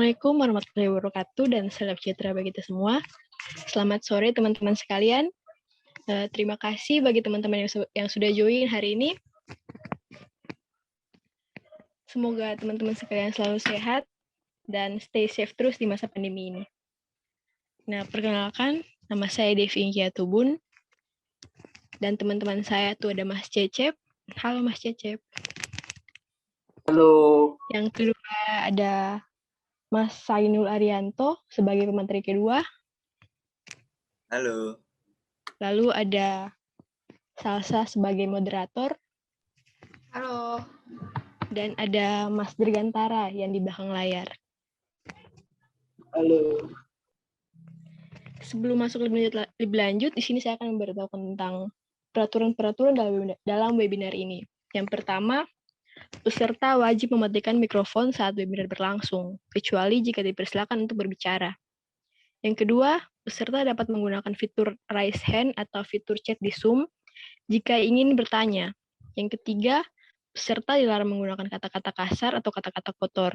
Assalamualaikum warahmatullahi wabarakatuh dan salam sejahtera bagi kita semua. Selamat sore teman-teman sekalian. Terima kasih bagi teman-teman yang sudah join hari ini. Semoga teman-teman sekalian selalu sehat dan stay safe terus di masa pandemi ini. Nah, perkenalkan, nama saya Devi Ingkia Tubun. Dan teman-teman saya tuh ada Mas Cecep. Halo Mas Cecep. Halo. Yang kedua ada Mas Sainul Arianto sebagai pemateri kedua. Halo. Lalu ada Salsa sebagai moderator. Halo. Dan ada Mas Dirgantara yang di belakang layar. Halo. Sebelum masuk lebih lanjut, di sini saya akan memberitahukan tentang peraturan-peraturan dalam webinar ini. Yang pertama, peserta wajib mematikan mikrofon saat webinar berlangsung, kecuali jika dipersilakan untuk berbicara. Yang kedua, peserta dapat menggunakan fitur raise hand atau fitur chat di Zoom jika ingin bertanya. Yang ketiga, peserta dilarang menggunakan kata-kata kasar atau kata-kata kotor.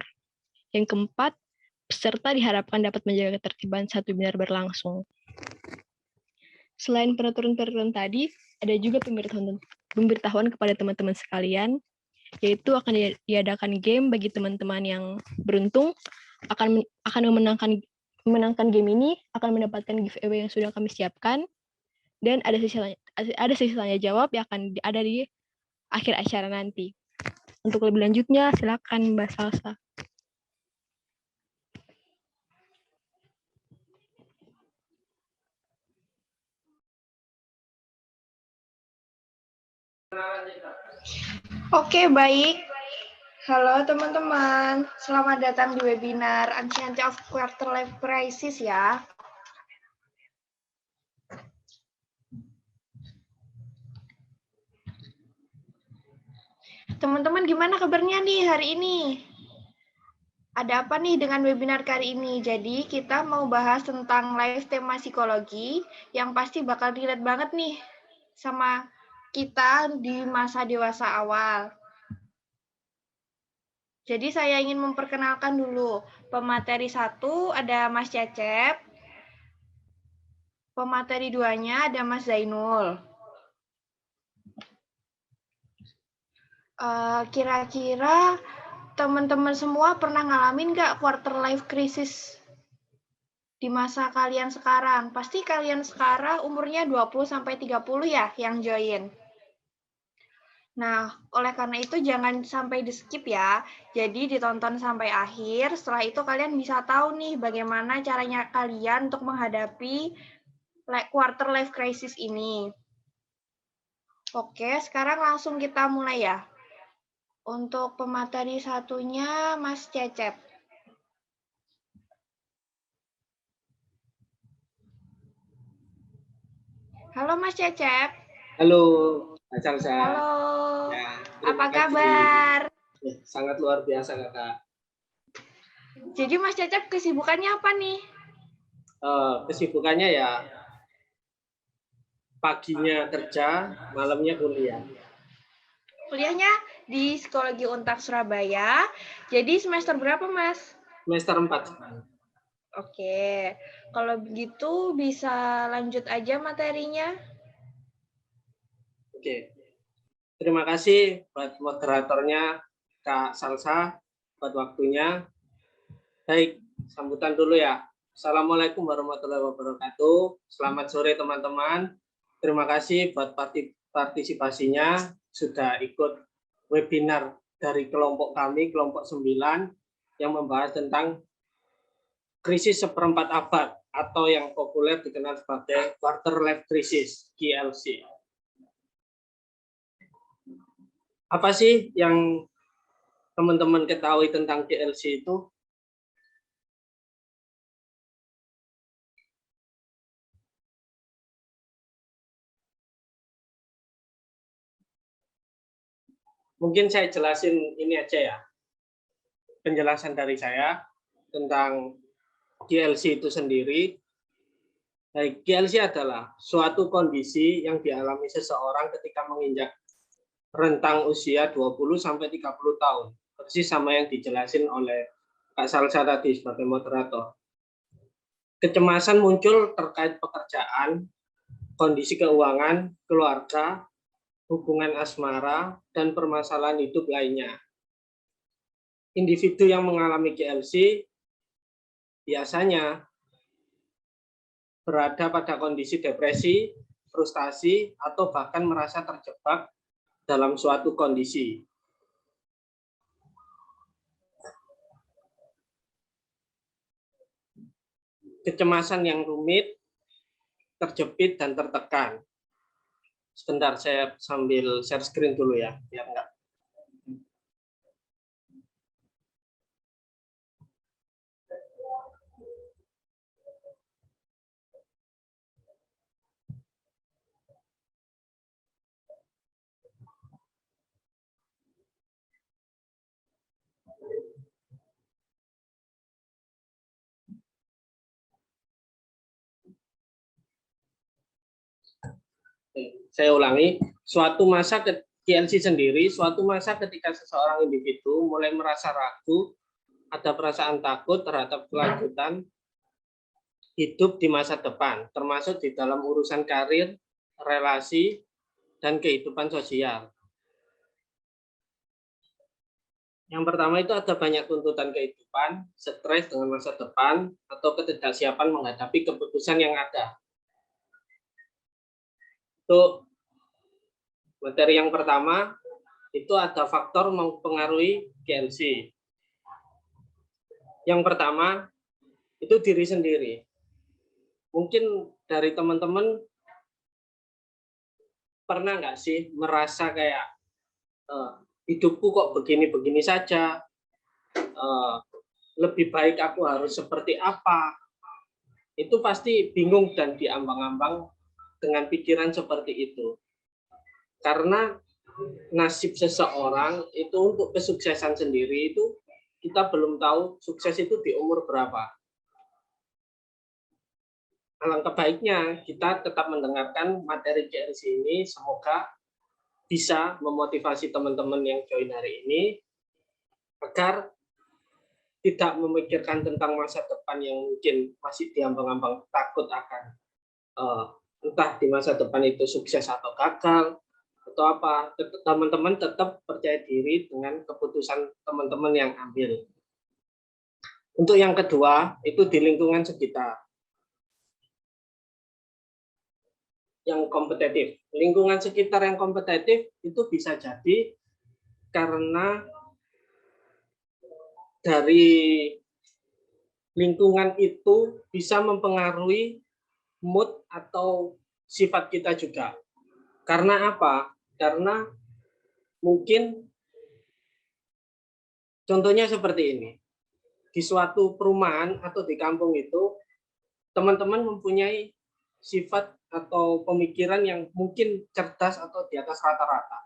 Yang keempat, peserta diharapkan dapat menjaga ketertiban saat webinar berlangsung. Selain peraturan-peraturan tadi, ada juga pemberitahuan kepada teman-teman sekalian, yaitu akan diadakan game bagi teman-teman yang beruntung akan memenangkan game ini, akan mendapatkan giveaway yang sudah kami siapkan, dan ada sesi tanya jawab yang akan ada di akhir acara nanti. Untuk lebih lanjutnya, silakan Mbak Salsa. Oke, baik. Halo teman-teman, selamat datang di webinar Uncertainty of Quarter Life Crisis ya. Teman-teman gimana kabarnya nih hari ini? Ada apa nih dengan webinar kali ini? Jadi kita mau bahas tentang life tema psikologi yang pasti bakal relate banget nih sama kita di masa dewasa awal. Jadi saya ingin memperkenalkan dulu. Pemateri 1 ada Mas Cecep. Pemateri 2-nya ada Mas Zainul. Kira-kira teman-teman semua pernah ngalamin nggak quarter life crisis di masa kalian sekarang? Pasti kalian sekarang umurnya 20-30 ya yang join. Nah, oleh karena itu jangan sampai di-skip ya. Jadi ditonton sampai akhir, setelah itu kalian bisa tahu nih bagaimana caranya kalian untuk menghadapi quarter life crisis ini. Oke, sekarang langsung kita mulai ya. Untuk pemateri satunya, Mas Cecep. Halo Mas Cecep. Halo, Kak Salsa. Halo. Ya, Apa kabar? Sangat luar biasa, Kakak. Jadi Mas Cecep kesibukannya apa nih? Kesibukannya ya paginya kerja, malamnya kuliah. Kuliahnya di Psikologi Untak Surabaya. Jadi semester berapa, Mas? Semester 4. Oke. Kalau begitu bisa lanjut aja materinya. Oke. Terima kasih buat moderatornya Kak Salsa buat waktunya. Baik, sambutan dulu ya. Assalamualaikum warahmatullahi wabarakatuh. Selamat sore teman-teman. Terima kasih buat partisipasinya sudah ikut webinar dari kelompok kami, kelompok 9, yang membahas tentang krisis seperempat abad atau yang populer dikenal sebagai quarter life crisis, QLC. Apa sih yang teman-teman ketahui tentang QLC itu? Mungkin saya jelasin ini aja ya, penjelasan dari saya tentang GLC itu sendiri. Baik, GLC adalah suatu kondisi yang dialami seseorang ketika menginjak rentang usia 20-30 tahun. Persis sama yang dijelasin oleh Kak Salsa tadi sebagai moderator. Kecemasan muncul terkait pekerjaan, kondisi keuangan, keluarga, hubungan asmara, dan permasalahan hidup lainnya. Individu yang mengalami GLC biasanya berada pada kondisi depresi, frustasi, atau bahkan merasa terjebak dalam suatu kondisi. Kecemasan yang rumit, terjepit, dan tertekan. Sebentar, saya sambil share screen dulu ya, biar enggak. Saya ulangi, suatu masa GLC sendiri, suatu masa ketika seseorang individu mulai merasa ragu, ada perasaan takut terhadap kelanjutan hidup di masa depan, termasuk di dalam urusan karir, relasi, dan kehidupan sosial. Yang pertama itu ada banyak tuntutan kehidupan, stres dengan masa depan, atau ketidaksiapan menghadapi keputusan yang ada. Itu materi yang pertama, itu ada faktor mempengaruhi GLC. Yang pertama, itu diri sendiri. Mungkin dari teman-teman pernah nggak sih merasa kayak hidupku kok begini-begini saja, lebih baik aku harus seperti apa. Itu pasti bingung dan diambang-ambang dengan pikiran seperti itu. Karena nasib seseorang itu untuk kesuksesan sendiri itu kita belum tahu sukses itu di umur berapa. Alangkah baiknya kita tetap mendengarkan materi GLC ini, semoga bisa memotivasi teman-teman yang join hari ini agar tidak memikirkan tentang masa depan yang mungkin masih diambang-ambang takut akan entah di masa depan itu sukses atau gagal atau apa. Teman-teman tetap percaya diri dengan keputusan teman-teman yang ambil. Untuk yang kedua itu di lingkungan sekitar yang kompetitif. Lingkungan sekitar yang kompetitif itu bisa jadi karena dari lingkungan itu bisa mempengaruhi mood atau sifat kita juga. Karena apa? Karena mungkin contohnya seperti ini. Di suatu perumahan atau di kampung itu, teman-teman mempunyai sifat atau pemikiran yang mungkin cerdas atau di atas rata-rata.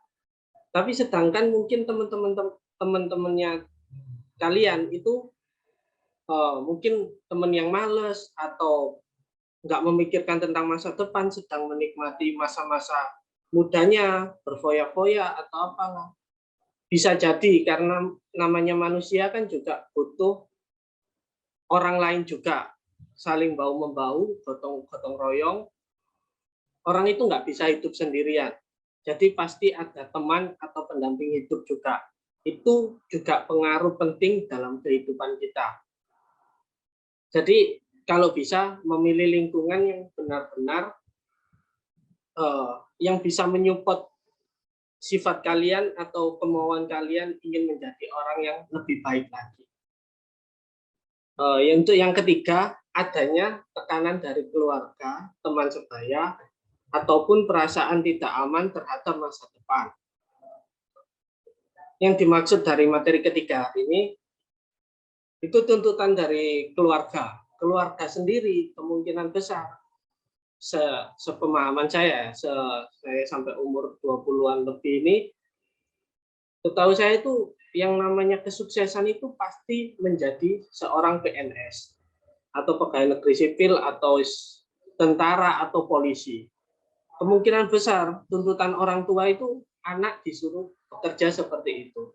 Tapi sedangkan mungkin teman-temannya kalian itu mungkin teman yang males atau nggak memikirkan tentang masa depan, sedang menikmati masa-masa mudanya, berfoya-foya atau apalah. Bisa jadi karena namanya manusia kan juga butuh orang lain juga, saling bahu-membahu, gotong-gotong royong. Orang itu nggak bisa hidup sendirian. Jadi pasti ada teman atau pendamping hidup juga. Itu juga pengaruh penting dalam kehidupan kita. Jadi kalau bisa memilih lingkungan yang benar-benar yang bisa menyupport sifat kalian atau kemauan kalian ingin menjadi orang yang lebih baik lagi. Untuk yang ketiga, adanya tekanan dari keluarga, teman sebaya, ataupun perasaan tidak aman terhadap masa depan. Yang dimaksud dari materi ketiga hari ini, itu tuntutan dari keluarga. Keluarga sendiri kemungkinan besar, sepemahaman saya sampai umur 20-an lebih ini, setahu saya itu yang namanya kesuksesan itu pasti menjadi seorang PNS atau pegawai negeri sipil atau tentara atau polisi. Kemungkinan besar tuntutan orang tua itu anak disuruh bekerja seperti itu.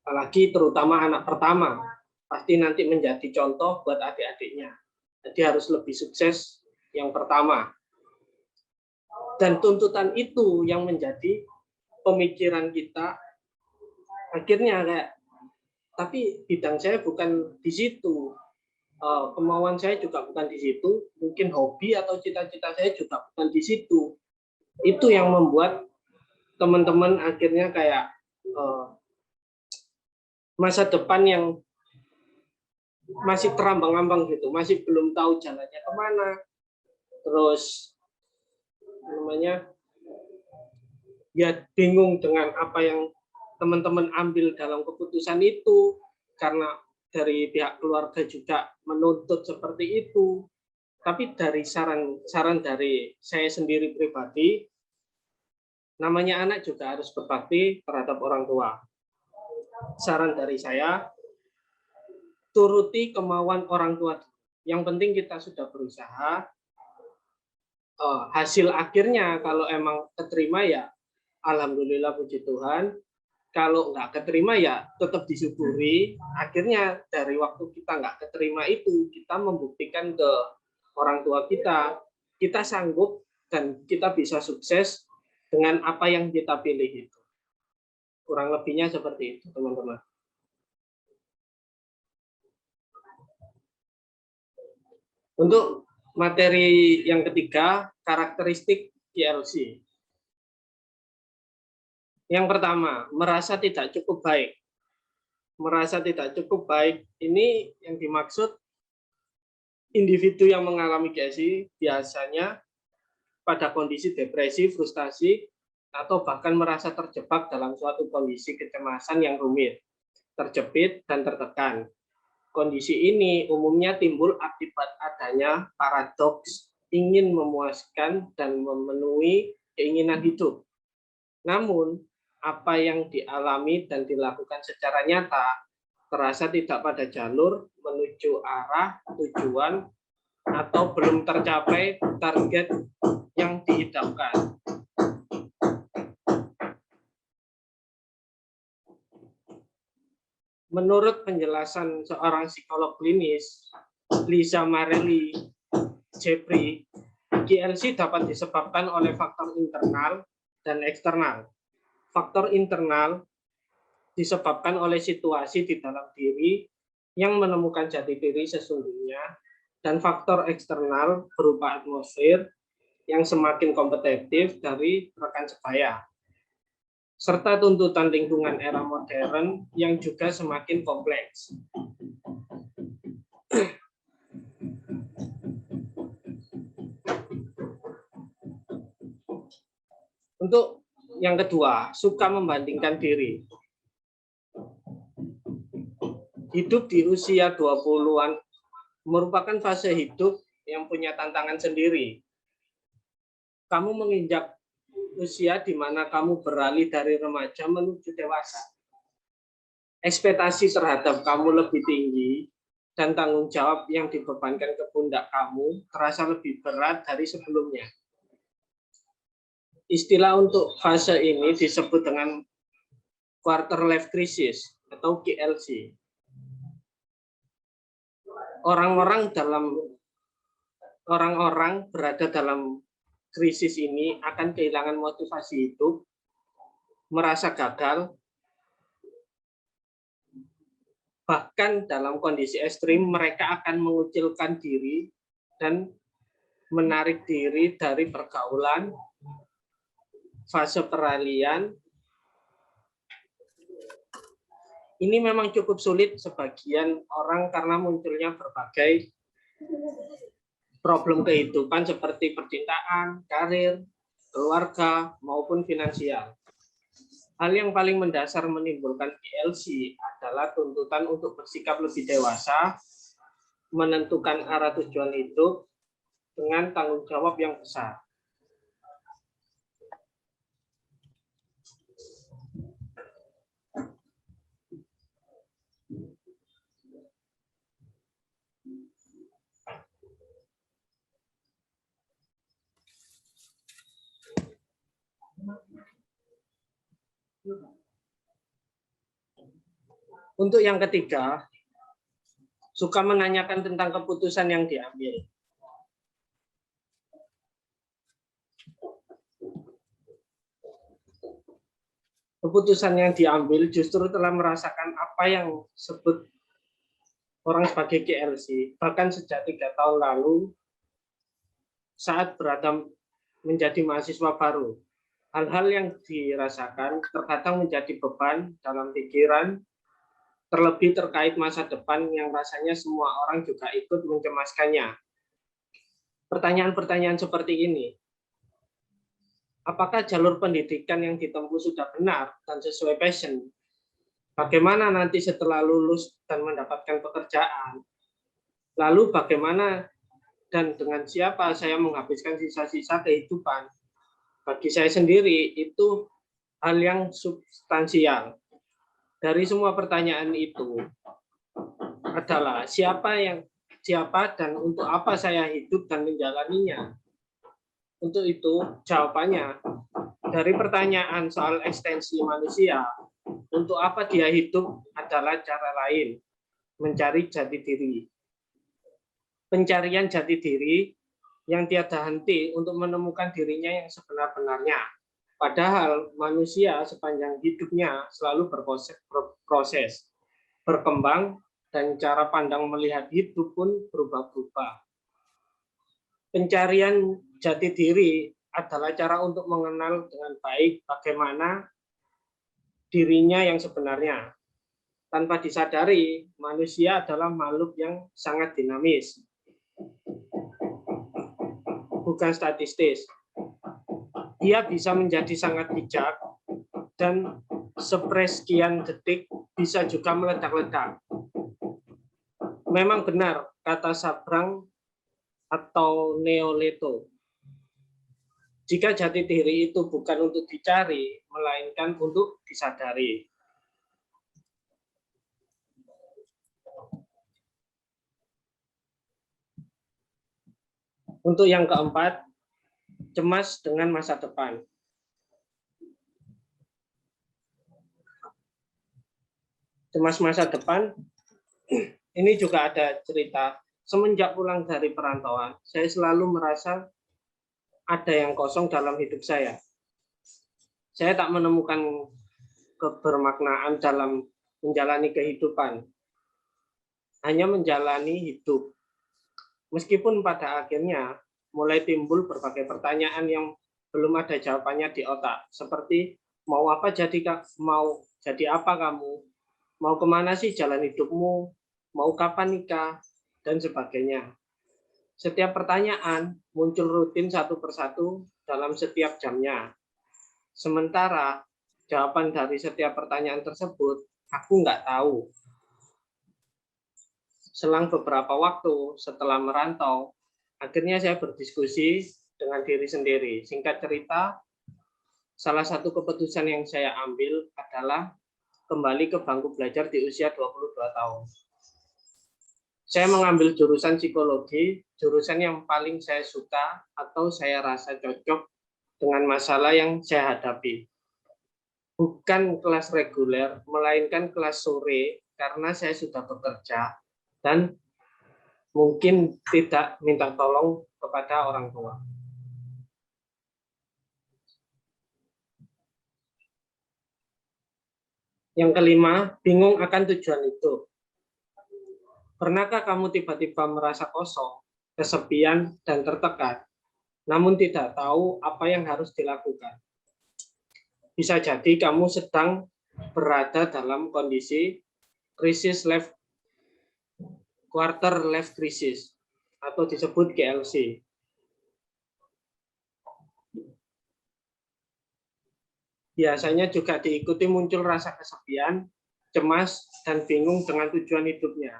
Apalagi terutama anak pertama. pasti nanti menjadi contoh buat adik-adiknya. Jadi harus lebih sukses yang pertama. Dan tuntutan itu yang menjadi pemikiran kita. Akhirnya kayak, tapi bidang saya bukan di situ. Kemauan saya juga bukan di situ. Mungkin hobi atau cita-cita saya juga bukan di situ. Itu yang membuat teman-teman akhirnya kayak masa depan yang masih terambang-ambang gitu, masih belum tahu jalannya kemana, terus namanya ya bingung dengan apa yang teman-teman ambil dalam keputusan itu, karena dari pihak keluarga juga menuntut seperti itu. Tapi dari saran dari saya sendiri pribadi, namanya anak juga harus berbakti terhadap orang tua. Saran dari saya, turuti kemauan orang tua. Yang penting kita sudah berusaha. Hasil akhirnya kalau emang keterima ya alhamdulillah, puji Tuhan. Kalau nggak keterima ya tetap disyukuri. Akhirnya dari waktu kita nggak keterima itu, kita membuktikan ke orang tua kita sanggup dan kita bisa sukses dengan apa yang kita pilih itu. Kurang lebihnya seperti itu, teman-teman. Untuk materi yang ketiga, karakteristik KLC. Yang pertama, merasa tidak cukup baik. Merasa tidak cukup baik, ini yang dimaksud individu yang mengalami KLC biasanya pada kondisi depresi, frustasi, atau bahkan merasa terjebak dalam suatu kondisi kecemasan yang rumit, terjepit, dan tertekan. Kondisi ini umumnya timbul akibat adanya paradoks ingin memuaskan dan memenuhi keinginan hidup. Namun, apa yang dialami dan dilakukan secara nyata terasa tidak pada jalur menuju arah tujuan atau belum tercapai target yang diidamkan. Menurut penjelasan seorang psikolog klinis, Lisa Marelli Jeffrey, KLC dapat disebabkan oleh faktor internal dan eksternal. Faktor internal disebabkan oleh situasi di dalam diri yang menemukan jati diri sesungguhnya, dan faktor eksternal berupa atmosfer yang semakin kompetitif dari rekan sebaya, serta tuntutan lingkungan era modern yang juga semakin kompleks. Untuk yang kedua, suka membandingkan diri. Hidup di usia 20-an merupakan fase hidup yang punya tantangan sendiri. Kamu menginjak usia di mana kamu beralih dari remaja menuju dewasa. Ekspektasi terhadap kamu lebih tinggi dan tanggung jawab yang dibebankan ke pundak kamu terasa lebih berat dari sebelumnya. Istilah untuk fase ini disebut dengan quarter life crisis atau KLC. Orang-orang berada dalam krisis ini akan kehilangan motivasi hidup, merasa gagal, bahkan dalam kondisi ekstrim mereka akan mengucilkan diri dan menarik diri dari pergaulan, fase peralihan. Ini memang cukup sulit sebagian orang karena munculnya berbagai problem kehidupan seperti percintaan, karir, keluarga, maupun finansial. Hal yang paling mendasar menimbulkan KLC adalah tuntutan untuk bersikap lebih dewasa, menentukan arah tujuan hidup dengan tanggung jawab yang besar. Untuk yang ketiga, suka menanyakan tentang keputusan yang diambil. Keputusan yang diambil justru telah merasakan apa yang disebut orang sebagai GLC. Bahkan sejak 3 tahun lalu, saat berada menjadi mahasiswa baru, hal-hal yang dirasakan terkadang menjadi beban dalam pikiran, terlebih terkait masa depan yang rasanya semua orang juga ikut mencemaskannya. Pertanyaan-pertanyaan seperti ini, apakah jalur pendidikan yang ditempuh sudah benar dan sesuai passion? Bagaimana nanti setelah lulus dan mendapatkan pekerjaan? Lalu bagaimana dan dengan siapa saya menghabiskan sisa-sisa kehidupan? Bagi saya sendiri itu hal yang substansial. Dari semua pertanyaan itu adalah siapa dan untuk apa saya hidup dan menjalaninya. Untuk itu jawabannya dari pertanyaan soal ekstensi manusia, untuk apa dia hidup adalah cara lain, mencari jati diri. Pencarian jati diri yang tiada henti untuk menemukan dirinya yang sebenar-benarnya. Padahal manusia sepanjang hidupnya selalu berproses, berkembang, dan cara pandang melihat hidup pun berubah-ubah. Pencarian jati diri adalah cara untuk mengenal dengan baik bagaimana dirinya yang sebenarnya. Tanpa disadari, manusia adalah makhluk yang sangat dinamis, bukan statistis. Dia bisa menjadi sangat bijak dan sepersekian detik bisa juga meledak-ledak. Memang benar kata Sabrang atau Neoleto, jika jati diri itu bukan untuk dicari, melainkan untuk disadari. Untuk yang keempat, cemas dengan masa depan. Cemas masa depan, ini juga ada cerita. Semenjak pulang dari perantauan, saya selalu merasa ada yang kosong dalam hidup saya. Saya tak menemukan kebermaknaan dalam menjalani kehidupan. Hanya menjalani hidup. Meskipun pada akhirnya mulai timbul berbagai pertanyaan yang belum ada jawabannya di otak. Seperti, mau apa jadi apa kamu? Mau kemana sih jalan hidupmu? Mau kapan nikah? Dan sebagainya. Setiap pertanyaan muncul rutin satu persatu dalam setiap jamnya. Sementara jawaban dari setiap pertanyaan tersebut, aku nggak tahu. Selang beberapa waktu setelah merantau, akhirnya saya berdiskusi dengan diri sendiri. Singkat cerita, salah satu keputusan yang saya ambil adalah kembali ke bangku belajar di usia 22 tahun. Saya mengambil jurusan psikologi, jurusan yang paling saya suka atau saya rasa cocok dengan masalah yang saya hadapi. Bukan kelas reguler, melainkan kelas sore karena saya sudah bekerja dan mungkin tidak minta tolong kepada orang tua. Yang kelima, bingung akan tujuan hidup. Pernahkah kamu tiba-tiba merasa kosong, kesepian, dan tertekan, namun tidak tahu apa yang harus dilakukan? Bisa jadi kamu sedang berada dalam kondisi krisis quarter life crisis atau disebut GLC. Biasanya juga diikuti muncul rasa kesepian, cemas, dan bingung dengan tujuan hidupnya.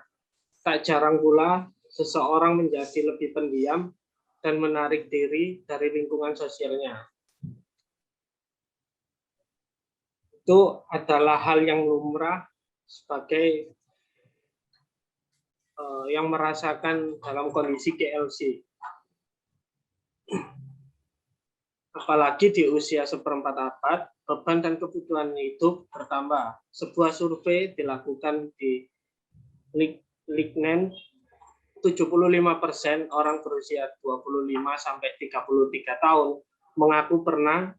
Tak jarang pula seseorang menjadi lebih pendiam dan menarik diri dari lingkungan sosialnya. Itu adalah hal yang lumrah sebagai yang merasakan dalam kondisi GLC. Apalagi di usia seperempat abad, beban dan kebutuhan hidup bertambah. Sebuah survei dilakukan di lignen 75% orang berusia 25 sampai 33 tahun mengaku pernah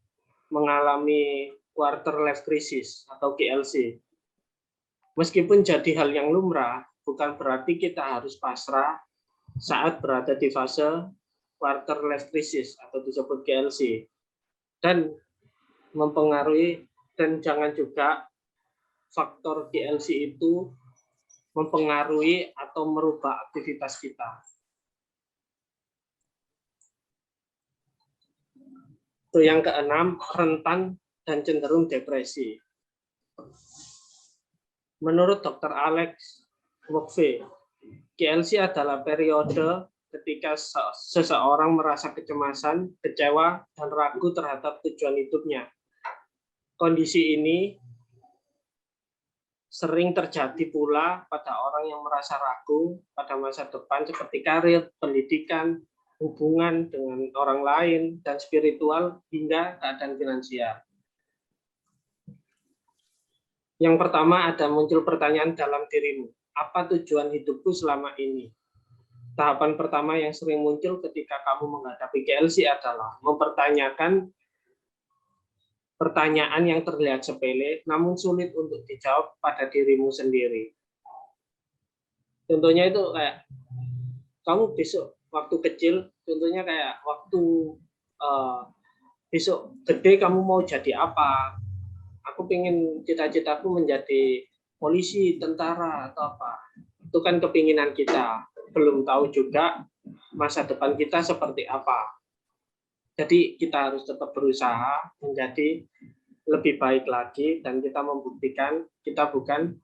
mengalami quarter life crisis atau QLC. Meskipun jadi hal yang lumrah, bukan berarti kita harus pasrah saat berada di fase quarter life crisis atau disebut QLC. Dan mempengaruhi, dan jangan juga faktor QLC itu mempengaruhi atau merubah aktivitas kita. Itu yang keenam, rentan dan cenderung depresi. Menurut Dr. Alex Wokve, QLC adalah periode ketika seseorang merasa kecemasan, kecewa, dan ragu terhadap tujuan hidupnya. Kondisi ini sering terjadi pula pada orang yang merasa ragu pada masa depan seperti karir, pendidikan, hubungan dengan orang lain, dan spiritual hingga keadaan finansial. Yang pertama, ada muncul pertanyaan dalam dirimu. Apa tujuan hidupku selama ini? Tahapan pertama yang sering muncul ketika kamu menghadapi QLC adalah mempertanyakan pertanyaan yang terlihat sepele, namun sulit untuk dijawab pada dirimu sendiri. Contohnya itu kayak, kamu besok waktu kecil, contohnya kayak waktu besok gede kamu mau jadi apa? Aku pengen cita-citaku menjadi polisi, tentara, atau apa. Itu kan kepinginan kita. Belum tahu juga masa depan kita seperti apa. Jadi kita harus tetap berusaha menjadi lebih baik lagi dan kita membuktikan kita bukan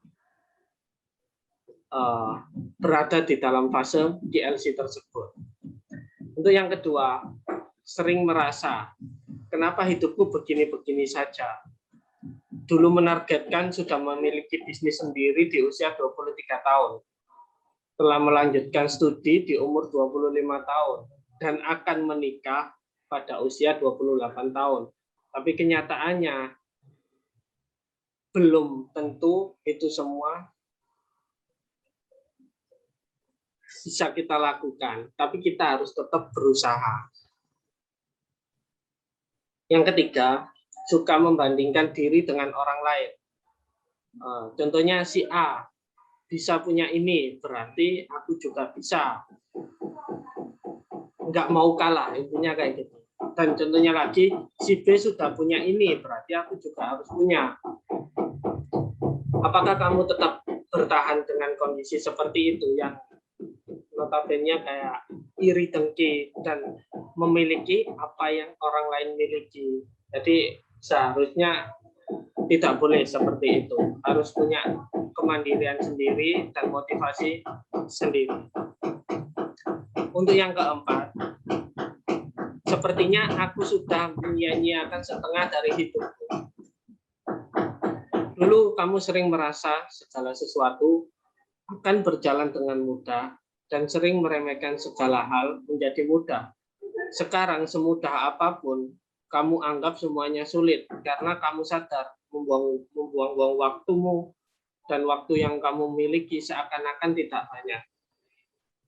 berada di dalam fase QLC tersebut. Untuk yang kedua, sering merasa kenapa hidupku begini-begini saja. Dulu menargetkan sudah memiliki bisnis sendiri di usia 23 tahun. Telah melanjutkan studi di umur 25 tahun dan akan menikah pada usia 28 tahun. Tapi kenyataannya belum tentu itu semua bisa kita lakukan, tapi kita harus tetap berusaha. Yang ketiga, suka membandingkan diri dengan orang lain. Contohnya si A bisa punya ini, berarti aku juga bisa. Nggak mau kalah, intinya kayak gitu. Dan contohnya lagi, si B sudah punya ini, berarti aku juga harus punya. Apakah kamu tetap bertahan dengan kondisi seperti itu yang notabene kayak iri dengki dan memiliki apa yang orang lain miliki? Jadi seharusnya tidak boleh seperti itu. Harus punya kemandirian sendiri dan motivasi sendiri. Untuk yang keempat, sepertinya aku sudah menyia-nyiakan setengah dari hidupku. Dulu kamu sering merasa segala sesuatu akan berjalan dengan mudah dan sering meremehkan segala hal menjadi mudah. Sekarang semudah apapun, kamu anggap semuanya sulit karena kamu sadar membuang-buang waktumu dan waktu yang kamu miliki seakan-akan tidak banyak.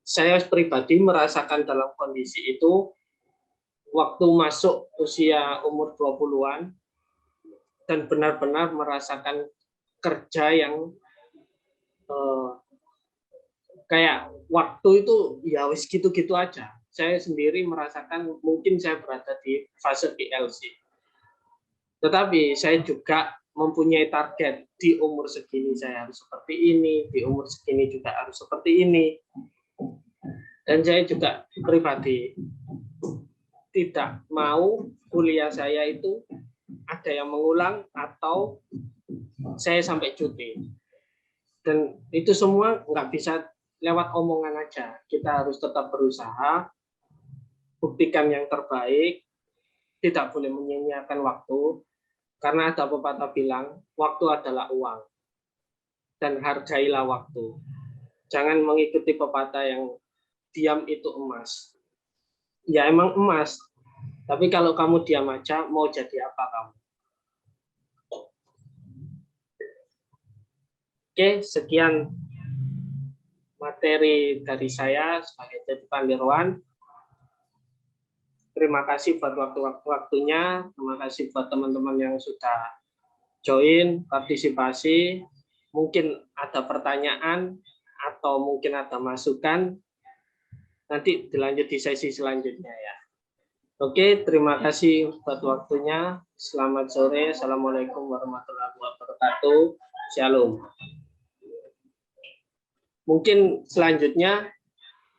Saya pribadi merasakan dalam kondisi itu waktu masuk usia umur 20-an dan benar-benar merasakan kerja yang kayak waktu itu ya wis gitu-gitu aja. Saya sendiri merasakan mungkin saya berada di fase QLC. Tetapi saya juga mempunyai target di umur segini saya harus seperti ini, di umur segini juga harus seperti ini. Dan saya juga pribadi tidak mau kuliah saya itu ada yang mengulang atau saya sampai cuti. Dan itu semua nggak bisa lewat omongan aja. Kita harus tetap berusaha, buktikan yang terbaik, tidak boleh menyia-nyiakan waktu, karena ada pepatah bilang, waktu adalah uang, dan hargailah waktu. Jangan mengikuti pepatah yang diam itu emas. Ya emang emas, tapi kalau kamu diam aja, mau jadi apa kamu? Oke, sekian materi dari saya sebagai Titipan Dirwan. Terima kasih buat waktunya. Terima kasih buat teman-teman yang sudah join, partisipasi. Mungkin ada pertanyaan atau mungkin ada masukan. Nanti dilanjut di sesi selanjutnya ya. Oke, terima kasih buat waktunya. Selamat sore. Assalamualaikum warahmatullahi wabarakatuh. Shalom. Mungkin selanjutnya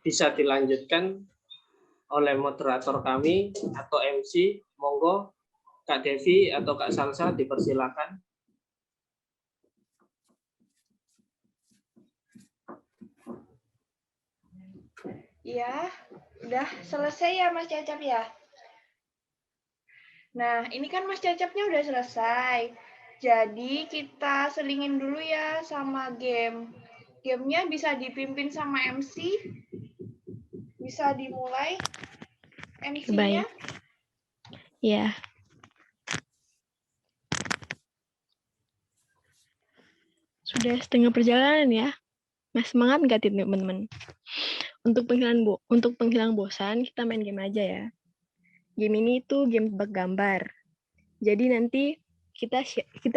bisa dilanjutkan oleh moderator kami atau MC. Monggo Kak Devi atau Kak Salsa dipersilakan. Ya, udah selesai ya Mas Cecep ya? Nah, ini kan Mas Cecepnya udah selesai. Jadi kita selingin dulu ya sama game. Gamenya bisa dipimpin sama MC. Bisa dimulai MC-nya. Baik. Ya. Sudah setengah perjalanan ya. Mas semangat nggak teman-teman? Untuk penghilang bosan, kita main game aja ya. Game ini tuh game tebak gambar. Jadi nanti kita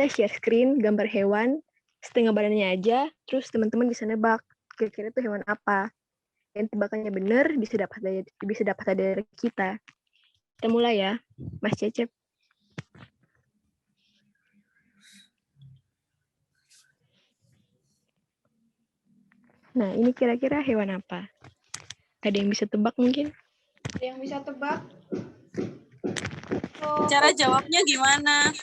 share screen gambar hewan setengah badannya aja, terus teman-teman bisa nebak kira-kira itu hewan apa. Yang tebakannya benar bisa dapat dari kita. Kita mulai ya, Mas Cecep. Nah, ini kira-kira hewan apa? Ada yang bisa tebak mungkin? Ada yang bisa tebak? Cara jawabnya gimana?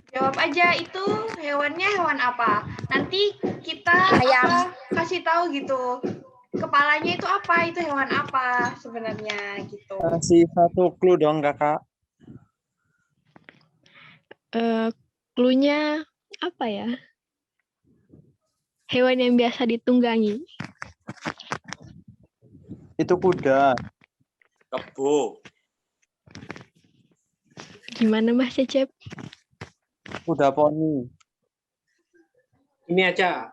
Jawab aja itu hewannya hewan apa. Nanti kita kasih tahu gitu. Kepalanya itu apa? Itu hewan apa sebenarnya gitu. Kasih satu clue dong, Kakak. Cluenya apa ya? Hewan yang biasa ditunggangi. Itu kuda. Kebo. Gimana Mas Cecep? Kuda poni. Ini aja.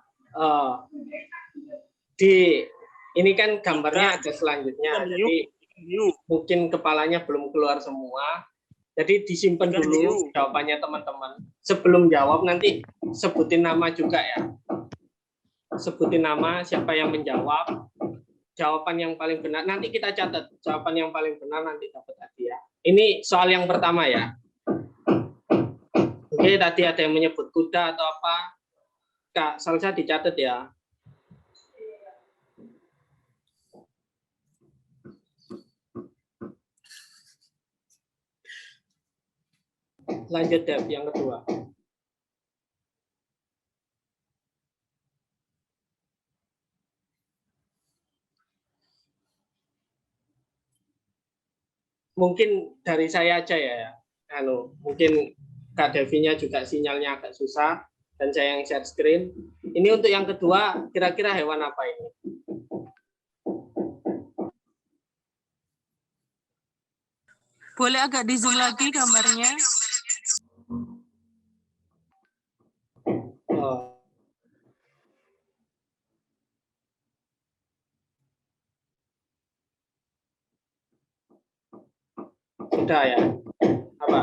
Ini kan gambarnya ada selanjutnya. Jadi mungkin kepalanya belum keluar semua. Jadi disimpan dulu jawabannya teman-teman. Sebelum jawab nanti sebutin nama juga ya. Sebutin nama siapa yang menjawab. Jawaban yang paling benar nanti kita catat. Jawaban yang paling benar nanti dapat hadiah. Ini soal yang pertama ya. Oke, tadi ada yang menyebut kuda atau apa. Kak Salsa dicatat ya. Lanjut Dev, yang kedua. Mungkin dari saya aja ya. Mungkin Kak Devinya juga sinyalnya agak susah dan saya yang share screen. Ini untuk yang kedua, kira-kira hewan apa ini? Boleh agak di zoom lagi gambarnya? Oh. Sudah ya? Apa?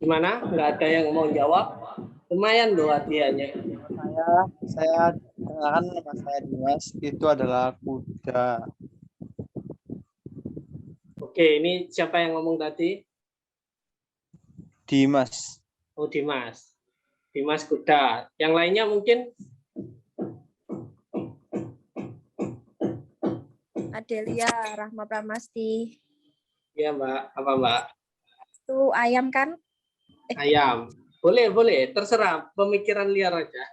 Gimana? Nggak ada yang mau jawab? Lumayan loh hadiahnya. Saya kenalkan nama saya Dimas. Itu adalah kuda. Oke, ini siapa yang ngomong tadi? Dimas. Oh, Dimas. Dimas kuda. Yang lainnya mungkin? Adelia Rahma Pramasti. Iya, Mbak. Apa, Mbak? Itu ayam kan? Ayam. Boleh, boleh. Terserah. Pemikiran liar aja.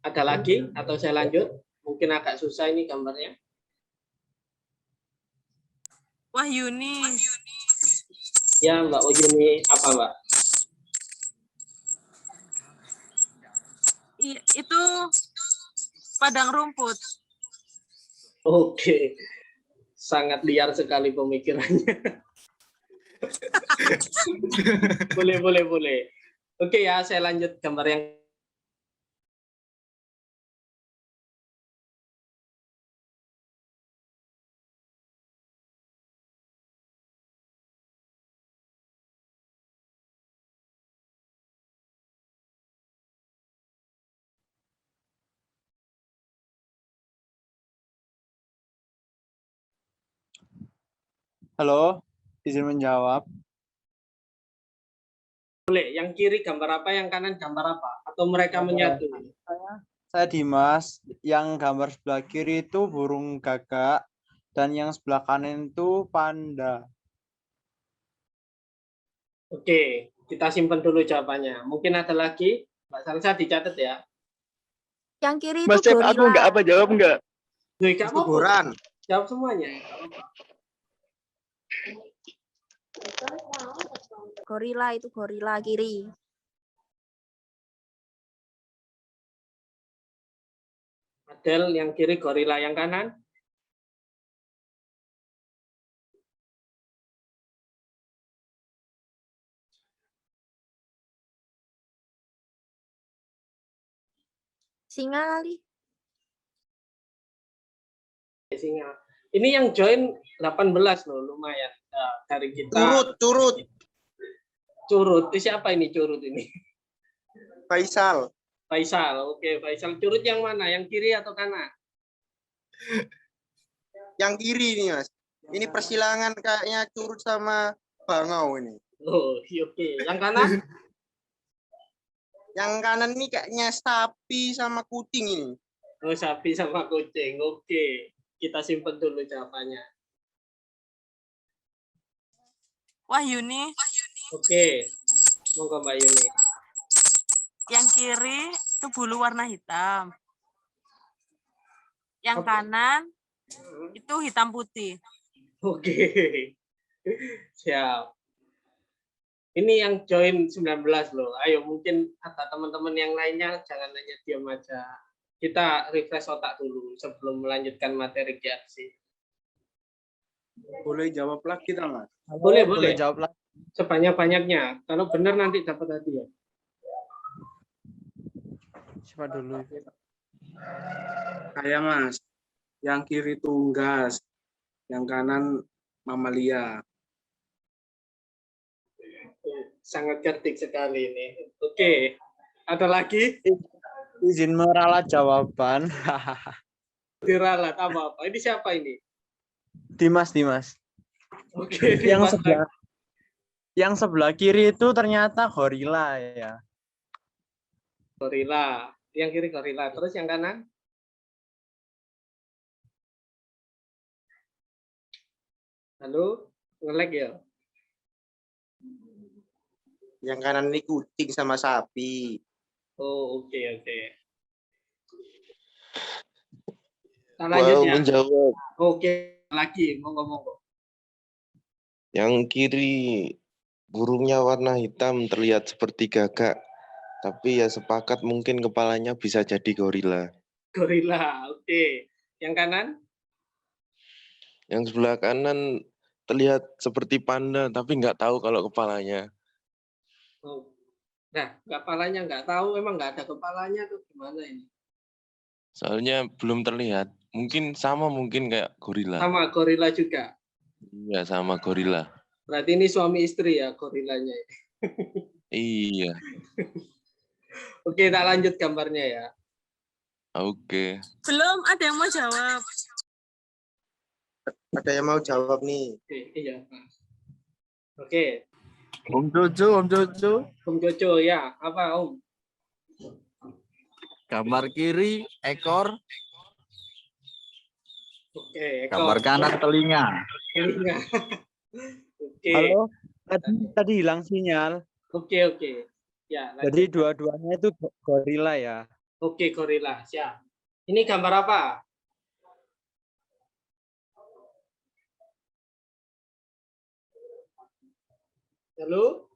Ada lagi? Atau saya lanjut? Mungkin agak susah ini gambarnya. Wahyuni. Ya, Mbak Uyuni. Apa, Mbak? Itu padang rumput. Oke, sangat liar sekali pemikirannya. Boleh. Oke ya, saya lanjut gambar yang Halo, izin menjawab. boleh. Yang kiri gambar apa, yang kanan gambar apa? Atau mereka menyatu? Saya Dimas. Yang gambar sebelah kiri itu burung gagak dan yang sebelah kanan itu panda. Oke, kita simpan dulu jawabannya. Mungkin ada lagi, Mbak Salsa dicatat ya. Yang kiri itu Mas Cep, gorila. aku nggak apa jawab nggak? Loh, nggak apa-apa. Kuburan. Jawab semuanya. Nggak apa-apa. Gorila itu gorila kiri. Adel yang kiri, gorila yang kanan. Singa kali. Singa. Ini yang join 18 loh, lumayan. Nah, dari kita. Curut. Curut. Itu siapa ini curut ini? Faisal. Faisal. Oke, Faisal. Curut yang mana? Yang kiri atau kanan? Yang kiri nih, Mas. Ini persilangan kayaknya curut sama bangau ini. Oh, oke. Yang kanan? Yang kanan ini kayaknya sapi sama kucing ini. Oh, sapi sama kucing. Oke. Kita simpan dulu jawabannya. Wahyuni, Oke. Monggo Mbak Yuni. yang kiri itu bulu warna hitam. Yang Oke. kanan itu hitam putih. Oke. Siap. Ini yang join 19 loh. Ayo, mungkin ada teman-teman yang lainnya, jangan hanya diam aja. Kita refresh otak dulu sebelum melanjutkan materi GRC. Boleh jawab lagi, Mas? Boleh. Jawab lagi. Sebanyak-banyaknya. Kalau benar nanti dapat hadiah. Siapa dulu? Kayak Mas, yang kiri itu unggas, yang kanan mamalia. Sangat cerdik sekali ini. Oke. Ada lagi? Izin meralat jawaban. Diralat apa-apa. Ini siapa ini? Dimas. Oke. Yang sebelah kiri itu ternyata gorila ya. Gorila. Yang kiri gorila. Terus yang kanan? Halo? Nge-lag ya? Yang kanan ini kucing sama sapi. Oh, oke. Kita lanjut ya. Menjawab. Oke, lagi. Monggo. Yang kiri burungnya warna hitam terlihat seperti gagak, tapi ya sepakat mungkin kepalanya bisa jadi gorila. Gorila, oke. Yang kanan? Yang sebelah kanan terlihat seperti panda, tapi nggak tahu kalau kepalanya. Oh. Nah, kepalanya nggak tahu, emang nggak ada kepalanya tuh gimana ini? Soalnya belum terlihat. Mungkin kayak gorila. Sama gorila juga. Iya, sama gorila. Berarti ini suami istri ya gorilanya. Iya. Oke, tak lanjut gambarnya ya. Oke. Belum ada yang mau jawab. Ada yang mau jawab nih? Oke, iya. Oke, Om Jojo. Om Jojo ya. Apa Om? Gambar kiri ekor, Oke, gambar kanan telinga. telinga. Oke. Halo. Tadi hilang sinyal. Oke. Ya, lanjut. Jadi dua-duanya itu gorila ya. Oke, gorila. Siap. Ini gambar apa? Halo?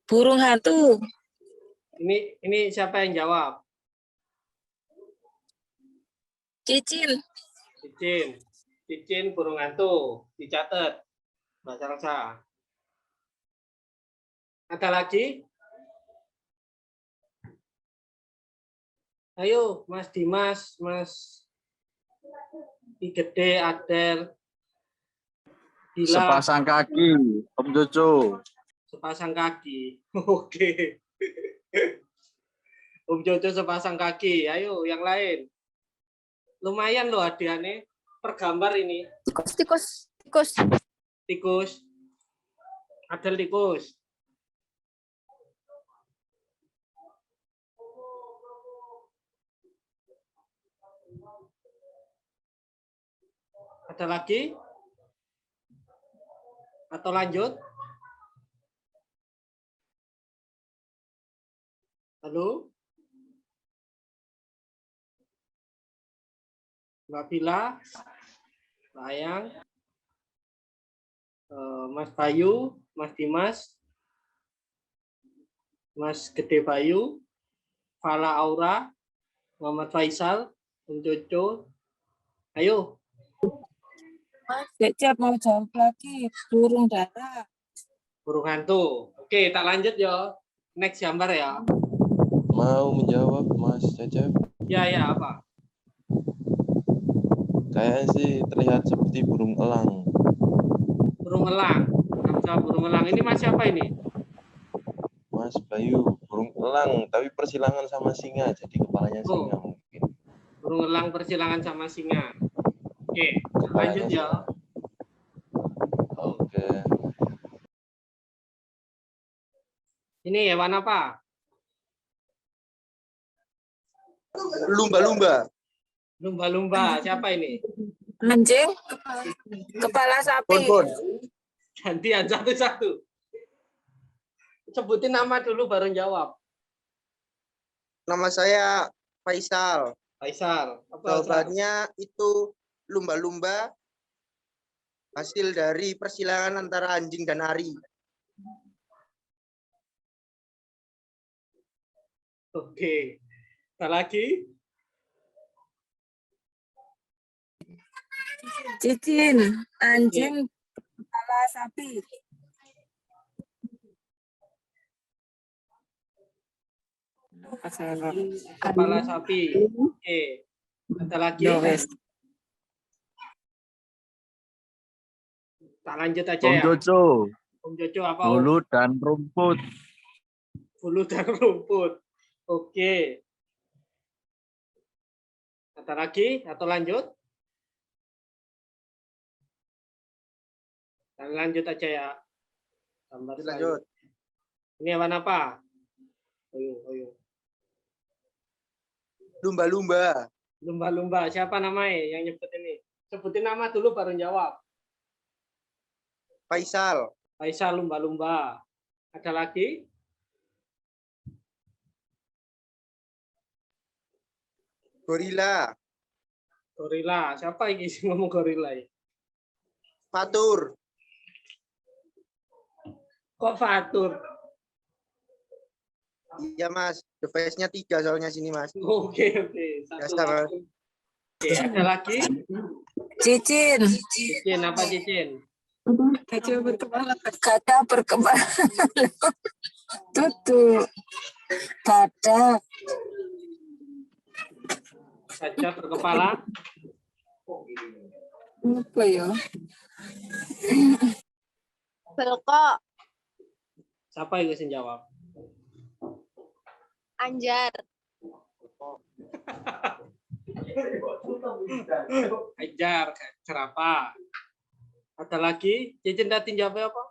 Burung hantu. Ini siapa yang jawab? Cicin. Cicin. Cicin burung hantu. Dicatat. Mbak Salsa. Ada lagi? Ayo, Mas Dimas, Mas Gede, Adel, Gila. Sepasang kaki, Om Jojo. Sepasang kaki. Oke. Om Jojo sepasang kaki. Ayo, yang lain. Lumayan loh hadiahnya. Per gambar ini. Tikus. Tikus. Adel tikus. Ada lagi? Atau lanjut? Halo? Mbak Bila? Mbak Ayang? Mas Bayu? Mas Dimas? Mas Gede Bayu? Fala Aura? Muhammad Faisal? Om Jojo? Ayo. Cecep mau jawab lagi. Burung dara. Burung hantu. Oke, tak lanjut ya. Next gambar ya. Mau menjawab Mas Cecep? Ya, apa? Kayaknya sih terlihat seperti burung elang. Burung elang. Burung elang. Ini Mas siapa ini? Mas Bayu, burung elang, tapi persilangan sama singa, jadi kepalanya singa mungkin. Burung elang persilangan sama singa. Oke, lanjut ya. Oke. Ini hewan apa? Lumba-lumba. Lumba-lumba. Siapa ini? Anjing. Kepala sapi. Bon. Gantian satu-satu. Sebutin nama dulu baru jawab. Nama saya Faisal. Faisal. Jawabannya itu lumba-lumba hasil dari persilangan antara anjing dan ari. Oke. Ada lagi? Cicin. Anjing. Kepala sapi. Kepala sapi. Oke. Ada lagi? Tak lanjut aja Om ya. Jojo. Om Jojo apa? Bulu dan rumput. Bulu dan rumput. Oke. Ada lagi atau lanjut? Lanjut aja ya. Gambar lanjut. Ini hewan apa? Ayo. Lumba-lumba. Lumba-lumba. Siapa namanya yang nyebut ini? Sebutin nama dulu baru jawab. Faisal. Faisal lumba-lumba. Ada lagi? Gorila. Gorila. Siapa ini ngomong gorila? Fatur. Kok Fatur? Iya Mas, device-nya 3 soalnya sini Mas. Oke. Biasa Mas. Oke, ada lagi? Cicin. Cicin, apa cicin? Gajah berkepala. Gajah berkepala. Tutup. Badak. Gajah berkepala. Apa ya? Belkok. Siapa yang bisa jawab? Anjar. Ajar, kenapa? Ada lagi? Cicin tadi jawab apa?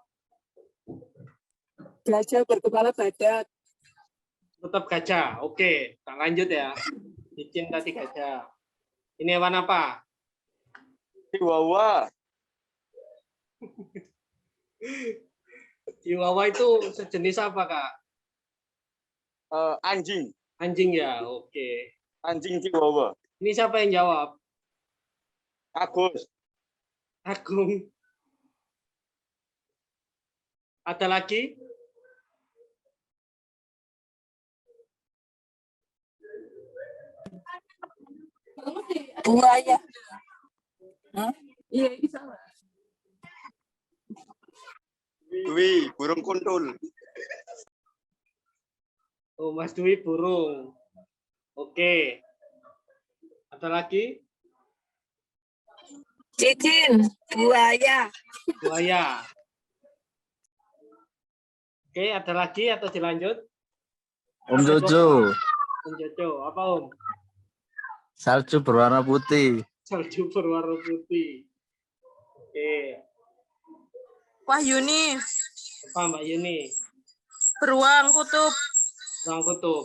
Gajah berkepala badak. Tetap gajah. Oke, tak lanjut ya. Cicin tadi gajah. Ini hewan apa? Chihuahua. Chihuahua itu sejenis apa, Kak? Anjing. Anjing ya, oke. Anjing Chihuahua. Ini siapa yang jawab? Agus. Agung. Ada lagi? Buaya. Iya, ini salah. Dwi, burung kuntul. Oh, Mas Dwi burung. Oke. Ada lagi? Cicin, buaya. Buaya. Oke, ada lagi atau dilanjut? Om Jojo, Om Jojo, apa Om? salju berwarna putih. Salju berwarna putih. Oke. Wahyuni, Apa Mbak Yuni? beruang kutub. Ruang kutub.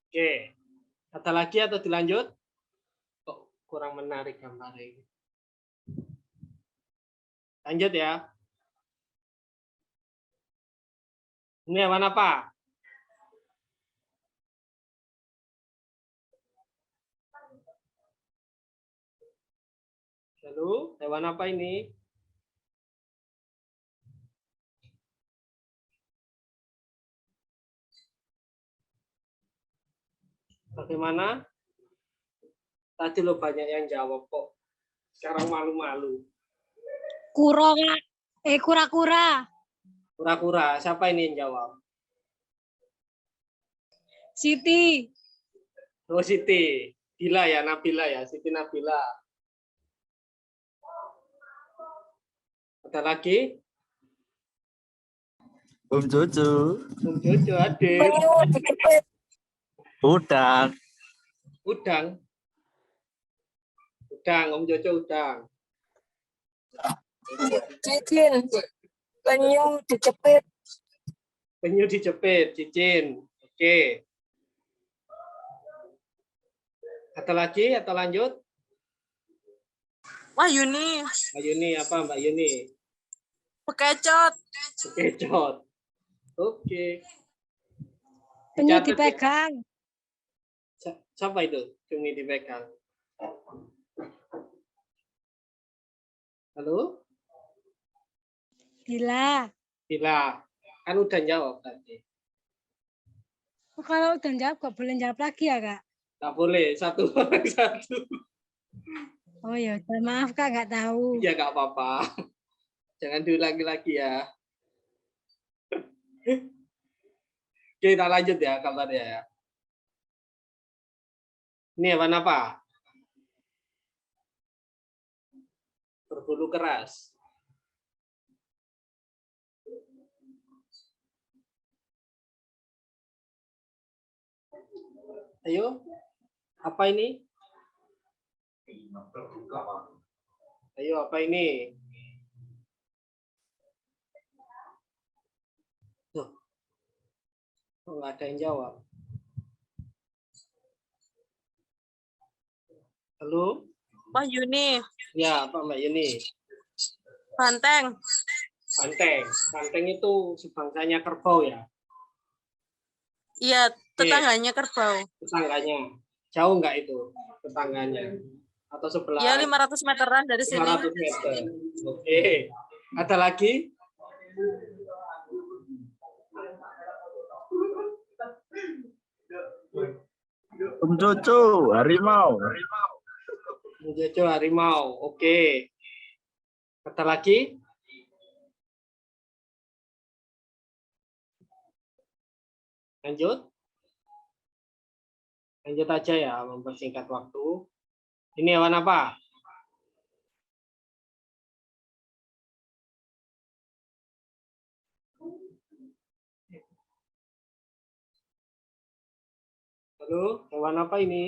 Oke. Ada lagi atau dilanjut? Kok kurang menarik gambarnya ini. Lanjut ya. Ini hewan apa? Lalu, hewan apa ini? Bagaimana? Tadi lo banyak yang jawab kok. Sekarang malu-malu. Kura-kura. Kura-kura. Siapa ini yang jawab? Siti. Oh, Siti. Bila ya, Nabila ya. Siti Nabila. Ada lagi? Om Jojo, Om Jojo hadir. udang. Udang. Udang, Om Jojo udang. Cicin, penyu dijepit. Penyu dijepit, cicin. Oke. Ada lagi atau lanjut? Wahyuni, Mbak Yuni, apa Mbak Yuni? bekecot. Bekecot. Oke. Penyu Dicatat ya. dipegang. Siapa itu? Cumi dipegang. Halo? Bila. Bila. Kan udah jawab tadi. Kalau udah jawab, kok boleh jawab lagi ya, Kak? Nggak boleh. Satu orang satu. Oh ya, maaf Kak, nggak tahu. Ya nggak apa-apa. Jangan diulangi lagi ya. Oke, kita lanjut ya kabarnya ya. Ini hewan apa? Berbulu keras. Ayo, apa ini? Ayo, apa ini? Tuh. Oh, nggak ada yang jawab. Halo? Wahyuni, Ya, Pak Mbak Yuni. banteng. Banteng. Banteng itu sebangsanya kerbau ya? Iya, tetangganya kerbau. Tetangganya. Jauh nggak itu tetangganya? Atau sebelah? Ya, 500 meteran dari sini. 500 meter. Oke. Ada lagi? Om Jojo, harimau. Om Jojo harimau. Oke. Ada lagi? Lanjut. Lanjut aja ya, mempersingkat waktu. Ini hewan apa? Halo, hewan apa ini?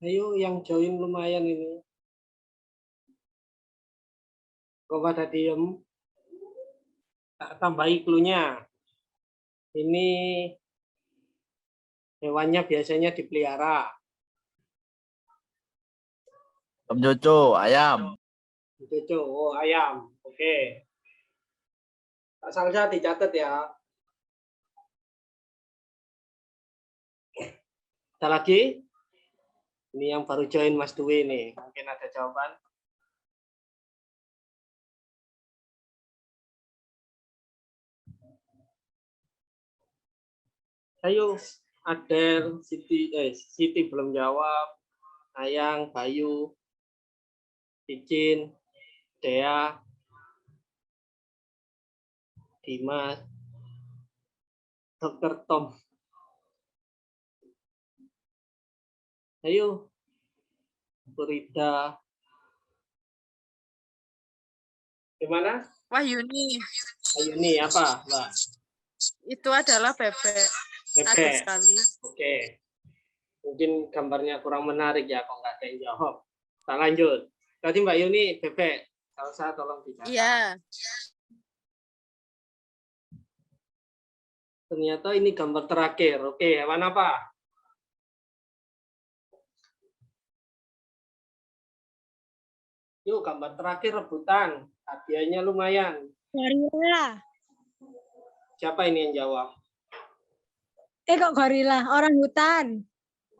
Ayo, yang join lumayan ini. Kok pada diem? Tak tambahi clue-nya. Ini hewannya biasanya dipelihara. Om Jojo, ayam. Jojo, oh ayam. Oke. Tak salah dicatat ya. Ada lagi? Ini yang baru join Mas Dwi nih. Mungkin ada jawaban. Ayo, Adel, Siti belum jawab. Ayang, Bayu, Cicin, Dea, Dimas, Dr. Tom. Ayo, Burida. Gimana? Wahyuni. Ayuni apa, Mbak? Itu adalah bebek. Bebek. Ada sekali. Oke. Mungkin gambarnya kurang menarik ya, kok nggak ada yang jawab. Kita lanjut. Tadi Mbak Yuni, bebek. Salsa tolong dicatat. Iya. Ternyata ini gambar terakhir. Oke, hewan apa? Yuk, gambar terakhir rebutan. Hadiahnya lumayan. Gorila. Siapa ini yang jawab? Kok gorila? Orang hutan.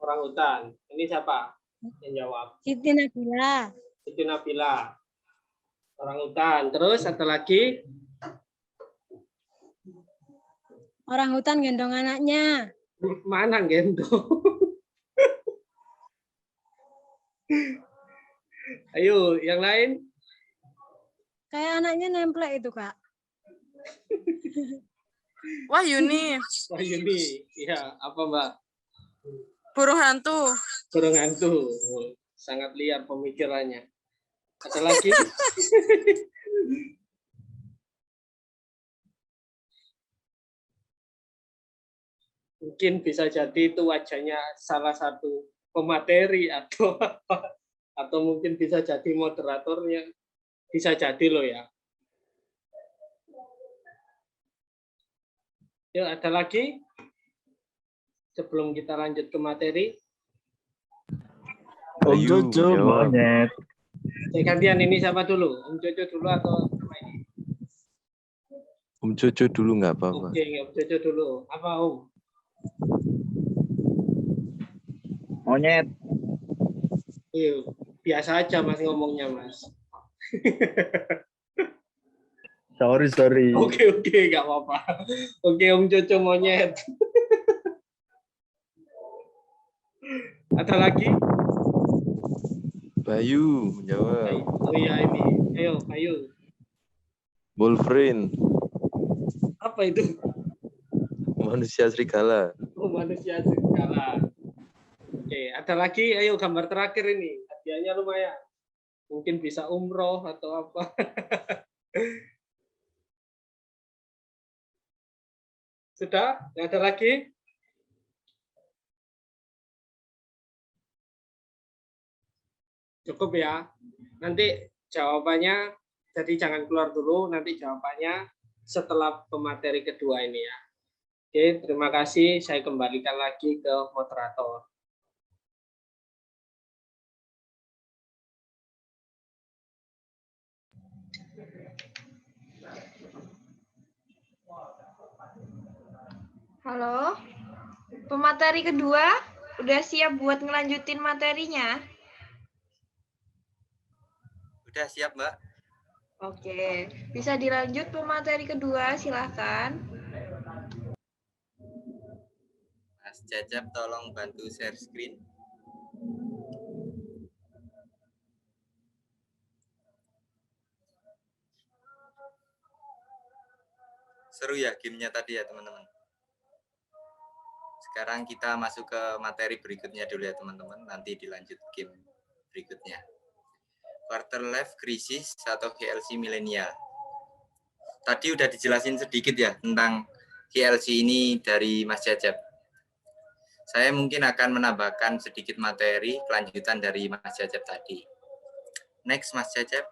Orang hutan. Ini siapa yang jawab? Siti Nabila. Siti Nabila. Orang hutan. Terus satu lagi. Orang hutan gendong anaknya. Mana gendong? Ayo, yang lain. Kayak anaknya nemplek itu, Kak. Wahyuni. Wahyuni. Iya, apa Mbak? Burung hantu. Burung hantu. Sangat liar pemikirannya. Ada lagi? Mungkin bisa jadi itu wajahnya salah satu pemateri atau apa. Atau mungkin bisa jadi moderatornya. Bisa jadi loh ya. Yuk, ada lagi? Sebelum kita lanjut ke materi. Om Jojo monyet. Gantian ini siapa dulu? Om Jojo dulu atau apa ini? Om Jojo dulu nggak apa-apa. Oke, Om Jojo dulu. Apa Om? Monyet. Yuk, biasa aja Mas ngomongnya Mas. Sorry. Oke, nggak apa-apa. Oke, Om Jojo monyet. Ada lagi? Bayu menjawab. Oh iya ini. Ayo, Bayu. Wolverine. Apa itu? Manusia serigala. Oh, manusia serigala. Oke, ada lagi? Ayo gambar terakhir ini. Hadiahnya lumayan. Mungkin bisa umroh atau apa. Sudah? Nggak ada lagi? Cukup ya. Nanti jawabannya, jadi jangan keluar dulu, nanti jawabannya setelah pemateri kedua ini ya. Oke, terima kasih. Saya kembalikan lagi ke moderator. Halo, pemateri kedua udah siap buat ngelanjutin materinya? Udah siap, Mbak. Oke, bisa dilanjut pemateri kedua, silahkan. Mas Cecep tolong bantu share screen. Seru ya gamenya tadi ya teman-teman. Sekarang kita masuk ke materi berikutnya dulu ya teman-teman. Nanti dilanjut game berikutnya. Quarter life crisis atau KLC milenial. Tadi udah dijelasin sedikit ya tentang KLC ini dari Mas Cecep. Saya mungkin akan menambahkan sedikit materi kelanjutan dari Mas Cecep tadi. Next Mas Cecep.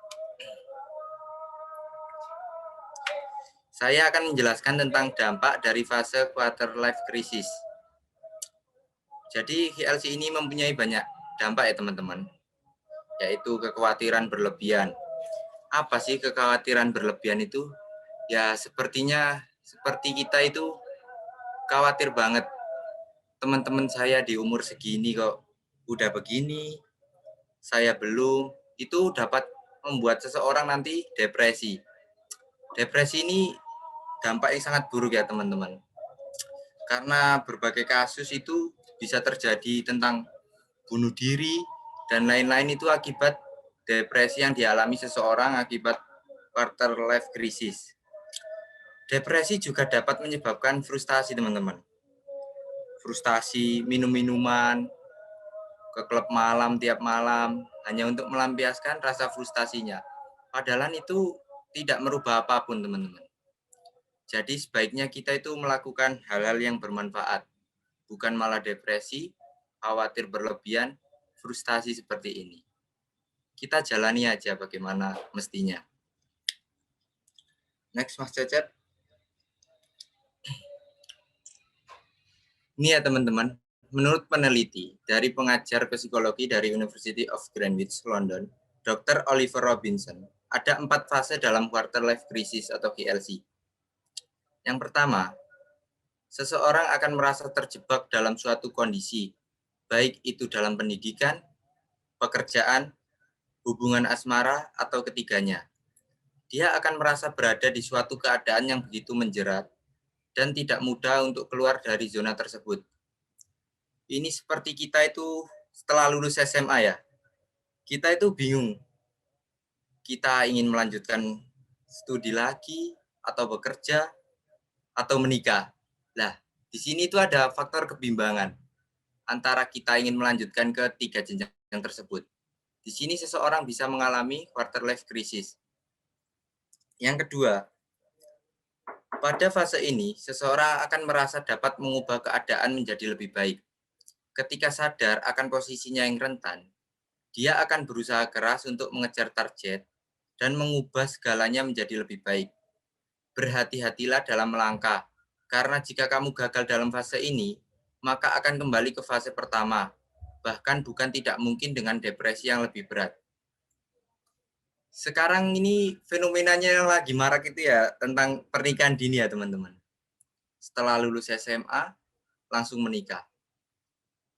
Saya akan menjelaskan tentang dampak dari fase quarter life crisis. Jadi KLC ini mempunyai banyak dampak ya teman-teman. Yaitu kekhawatiran berlebihan. Apa sih kekhawatiran berlebihan itu? Ya sepertinya seperti kita itu khawatir banget. Teman-teman saya di umur segini kok udah begini, saya belum. Itu dapat membuat seseorang nanti depresi. Depresi ini dampak yang sangat buruk ya teman-teman. Karena berbagai kasus itu bisa terjadi tentang bunuh diri dan lain-lain itu akibat depresi yang dialami seseorang akibat quarter life crisis. Depresi juga dapat menyebabkan frustasi, teman-teman. Frustasi, minum-minuman, ke klub malam tiap malam, hanya untuk melampiaskan rasa frustasinya. Padahal itu tidak merubah apapun, teman-teman. Jadi sebaiknya kita itu melakukan hal-hal yang bermanfaat, bukan malah depresi, khawatir berlebihan, frustasi seperti ini. Kita jalani aja bagaimana mestinya. Next, Mas Cecep. Ini ya teman-teman, menurut peneliti dari pengajar psikologi dari University of Greenwich, London, Dr. Oliver Robinson, ada 4 fase dalam quarter life crisis atau QLC. Yang pertama, seseorang akan merasa terjebak dalam suatu kondisi, baik itu dalam pendidikan, pekerjaan, hubungan asmara, atau ketiganya. Dia akan merasa berada di suatu keadaan yang begitu menjerat dan tidak mudah untuk keluar dari zona tersebut. Ini seperti kita itu setelah lulus SMA ya, kita itu bingung. Kita ingin melanjutkan studi lagi, atau bekerja, atau menikah. Nah, di sini itu ada faktor kebimbangan antara kita ingin melanjutkan ke 3 jenjang tersebut. Di sini seseorang bisa mengalami quarter life crisis. Yang kedua, pada fase ini seseorang akan merasa dapat mengubah keadaan menjadi lebih baik. Ketika sadar akan posisinya yang rentan, dia akan berusaha keras untuk mengejar target dan mengubah segalanya menjadi lebih baik. Berhati-hatilah dalam melangkah, karena jika kamu gagal dalam fase ini, maka akan kembali ke fase pertama, bahkan bukan tidak mungkin dengan depresi yang lebih berat. Sekarang ini fenomenanya yang lagi marak itu ya, tentang pernikahan dini ya teman-teman. Setelah lulus SMA, langsung menikah.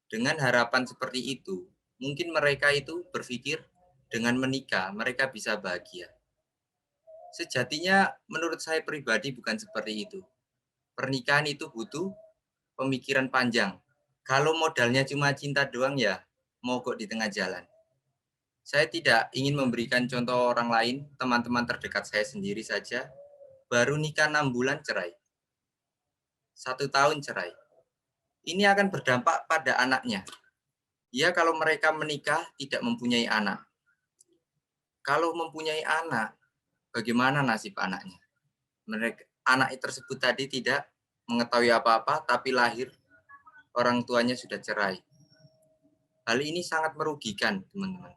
Dengan harapan seperti itu, mungkin mereka itu berpikir dengan menikah, mereka bisa bahagia. Sejatinya menurut saya pribadi bukan seperti itu. Pernikahan itu butuh pemikiran panjang. Kalau modalnya cuma cinta doang ya, mogok di tengah jalan. Saya tidak ingin memberikan contoh orang lain, teman-teman terdekat saya sendiri saja, baru nikah 6 bulan cerai. 1 tahun cerai. Ini akan berdampak pada anaknya. Ya, kalau mereka menikah tidak mempunyai anak. Kalau mempunyai anak, bagaimana nasib anaknya? Anak tersebut tadi tidak mengetahui apa-apa, tapi lahir orang tuanya sudah cerai. Hal ini sangat merugikan, teman-teman.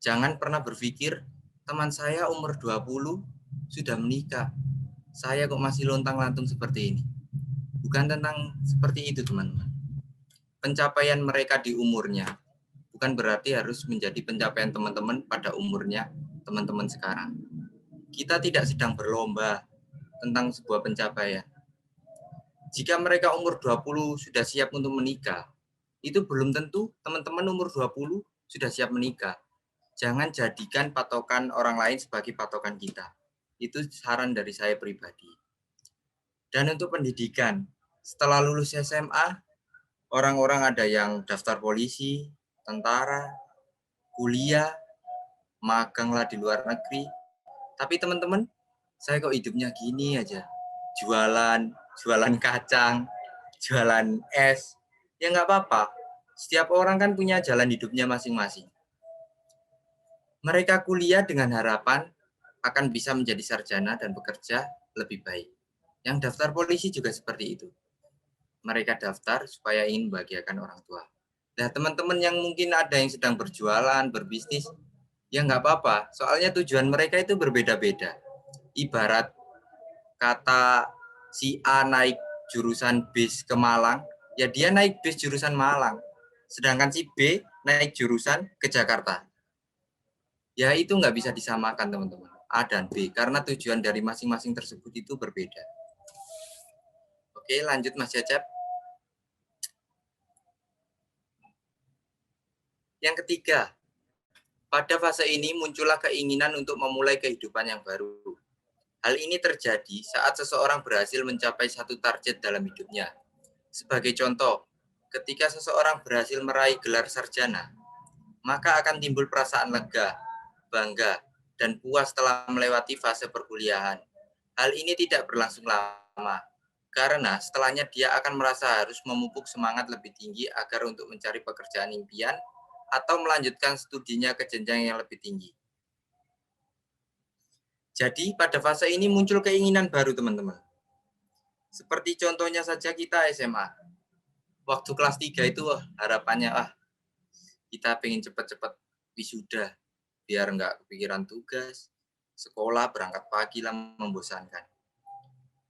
Jangan pernah berpikir, teman saya umur 20 sudah menikah. Saya kok masih lontang-lantung seperti ini. Bukan tentang seperti itu, teman-teman. Pencapaian mereka di umurnya bukan berarti harus menjadi pencapaian teman-teman pada umurnya teman-teman sekarang. Kita tidak sedang berlomba tentang sebuah pencapaian. Jika mereka umur 20 sudah siap untuk menikah, itu belum tentu teman-teman umur 20 sudah siap menikah. Jangan jadikan patokan orang lain sebagai patokan kita. Itu saran dari saya pribadi. Dan untuk pendidikan, setelah lulus SMA, orang-orang ada yang daftar polisi, tentara, kuliah, maganglah di luar negeri. Tapi teman-teman, saya kok hidupnya gini aja. Jualan kacang, jualan es. Ya nggak apa-apa. Setiap orang kan punya jalan hidupnya masing-masing. Mereka kuliah dengan harapan akan bisa menjadi sarjana dan bekerja lebih baik. Yang daftar polisi juga seperti itu. Mereka daftar supaya ingin membahagiakan orang tua. Nah, teman-teman yang mungkin ada yang sedang berjualan, berbisnis, ya nggak apa-apa. Soalnya tujuan mereka itu berbeda-beda. Ibarat kata si A naik jurusan bis ke Malang, ya dia naik bis jurusan Malang. Sedangkan si B naik jurusan ke Jakarta. Ya itu nggak bisa disamakan, teman-teman. A dan B, karena tujuan dari masing-masing tersebut itu berbeda. Oke, lanjut Mas Cecep. Yang ketiga, pada fase ini muncullah keinginan untuk memulai kehidupan yang baru. Hal ini terjadi saat seseorang berhasil mencapai satu target dalam hidupnya. Sebagai contoh, ketika seseorang berhasil meraih gelar sarjana, maka akan timbul perasaan lega, bangga, dan puas setelah melewati fase perkuliahan. Hal ini tidak berlangsung lama, karena setelahnya dia akan merasa harus memupuk semangat lebih tinggi agar untuk mencari pekerjaan impian atau melanjutkan studinya ke jenjang yang lebih tinggi. Jadi pada fase ini muncul keinginan baru teman-teman. Seperti contohnya saja kita SMA. Waktu kelas 3 itu harapannya, kita pengen cepat-cepat wisuda, biar nggak kepikiran tugas, sekolah berangkat pagi lah membosankan.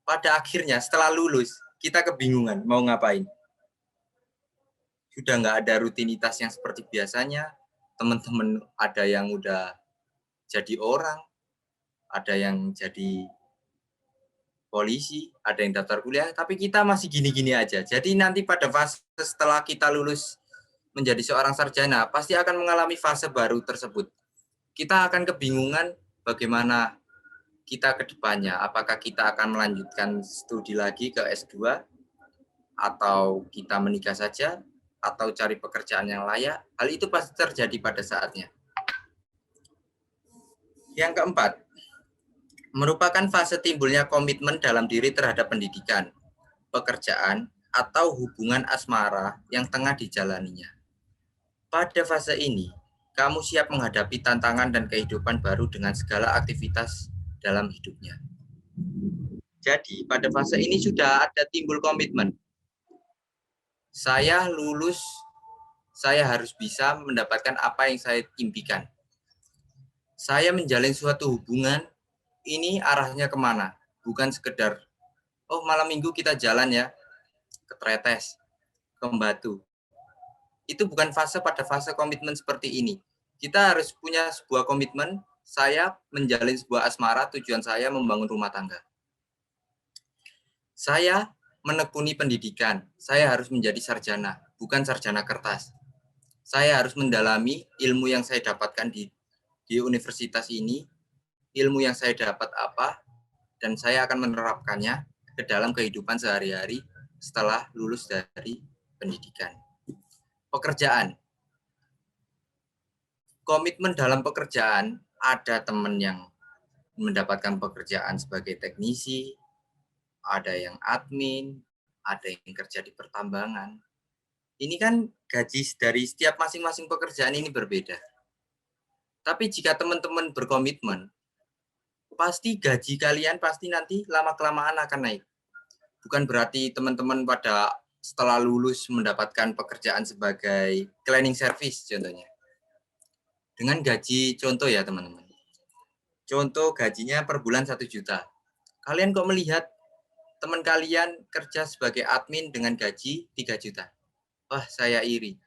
Pada akhirnya setelah lulus, kita kebingungan mau ngapain. Sudah nggak ada rutinitas yang seperti biasanya, teman-teman ada yang udah jadi orang, ada yang jadi polisi, ada yang daftar kuliah, tapi kita masih gini-gini aja. Jadi nanti pada fase setelah kita lulus menjadi seorang sarjana, pasti akan mengalami fase baru tersebut. Kita akan kebingungan bagaimana kita ke depannya. Apakah kita akan melanjutkan studi lagi ke S2, atau kita menikah saja, atau cari pekerjaan yang layak. Hal itu pasti terjadi pada saatnya. Yang keempat, merupakan fase timbulnya komitmen dalam diri terhadap pendidikan, pekerjaan, atau hubungan asmara yang tengah dijalaninya. Pada fase ini, kamu siap menghadapi tantangan dan kehidupan baru dengan segala aktivitas dalam hidupnya. Jadi, pada fase ini sudah ada timbul komitmen. Saya lulus, saya harus bisa mendapatkan apa yang saya impikan. Saya menjalin suatu hubungan, ini arahnya kemana? Bukan sekedar, malam minggu kita jalan ya, ke Tretes, ke Batu. Itu bukan fase pada fase komitmen seperti ini. Kita harus punya sebuah komitmen, saya menjalin sebuah asmara, tujuan saya membangun rumah tangga. Saya menekuni pendidikan, saya harus menjadi sarjana, bukan sarjana kertas. Saya harus mendalami ilmu yang saya dapatkan di universitas ini, ilmu yang saya dapat apa, dan saya akan menerapkannya ke dalam kehidupan sehari-hari setelah lulus dari pendidikan. Pekerjaan. Komitmen dalam pekerjaan, ada teman yang mendapatkan pekerjaan sebagai teknisi, ada yang admin, ada yang kerja di pertambangan. Ini kan gaji dari setiap masing-masing pekerjaan ini berbeda. Tapi jika teman-teman berkomitmen, pasti gaji kalian pasti nanti lama-kelamaan akan naik. Bukan berarti teman-teman pada setelah lulus mendapatkan pekerjaan sebagai cleaning service contohnya. Dengan gaji contoh ya teman-teman. Contoh gajinya per bulan 1 juta. Kalian kok melihat teman kalian kerja sebagai admin dengan gaji 3 juta. Wah, saya iri.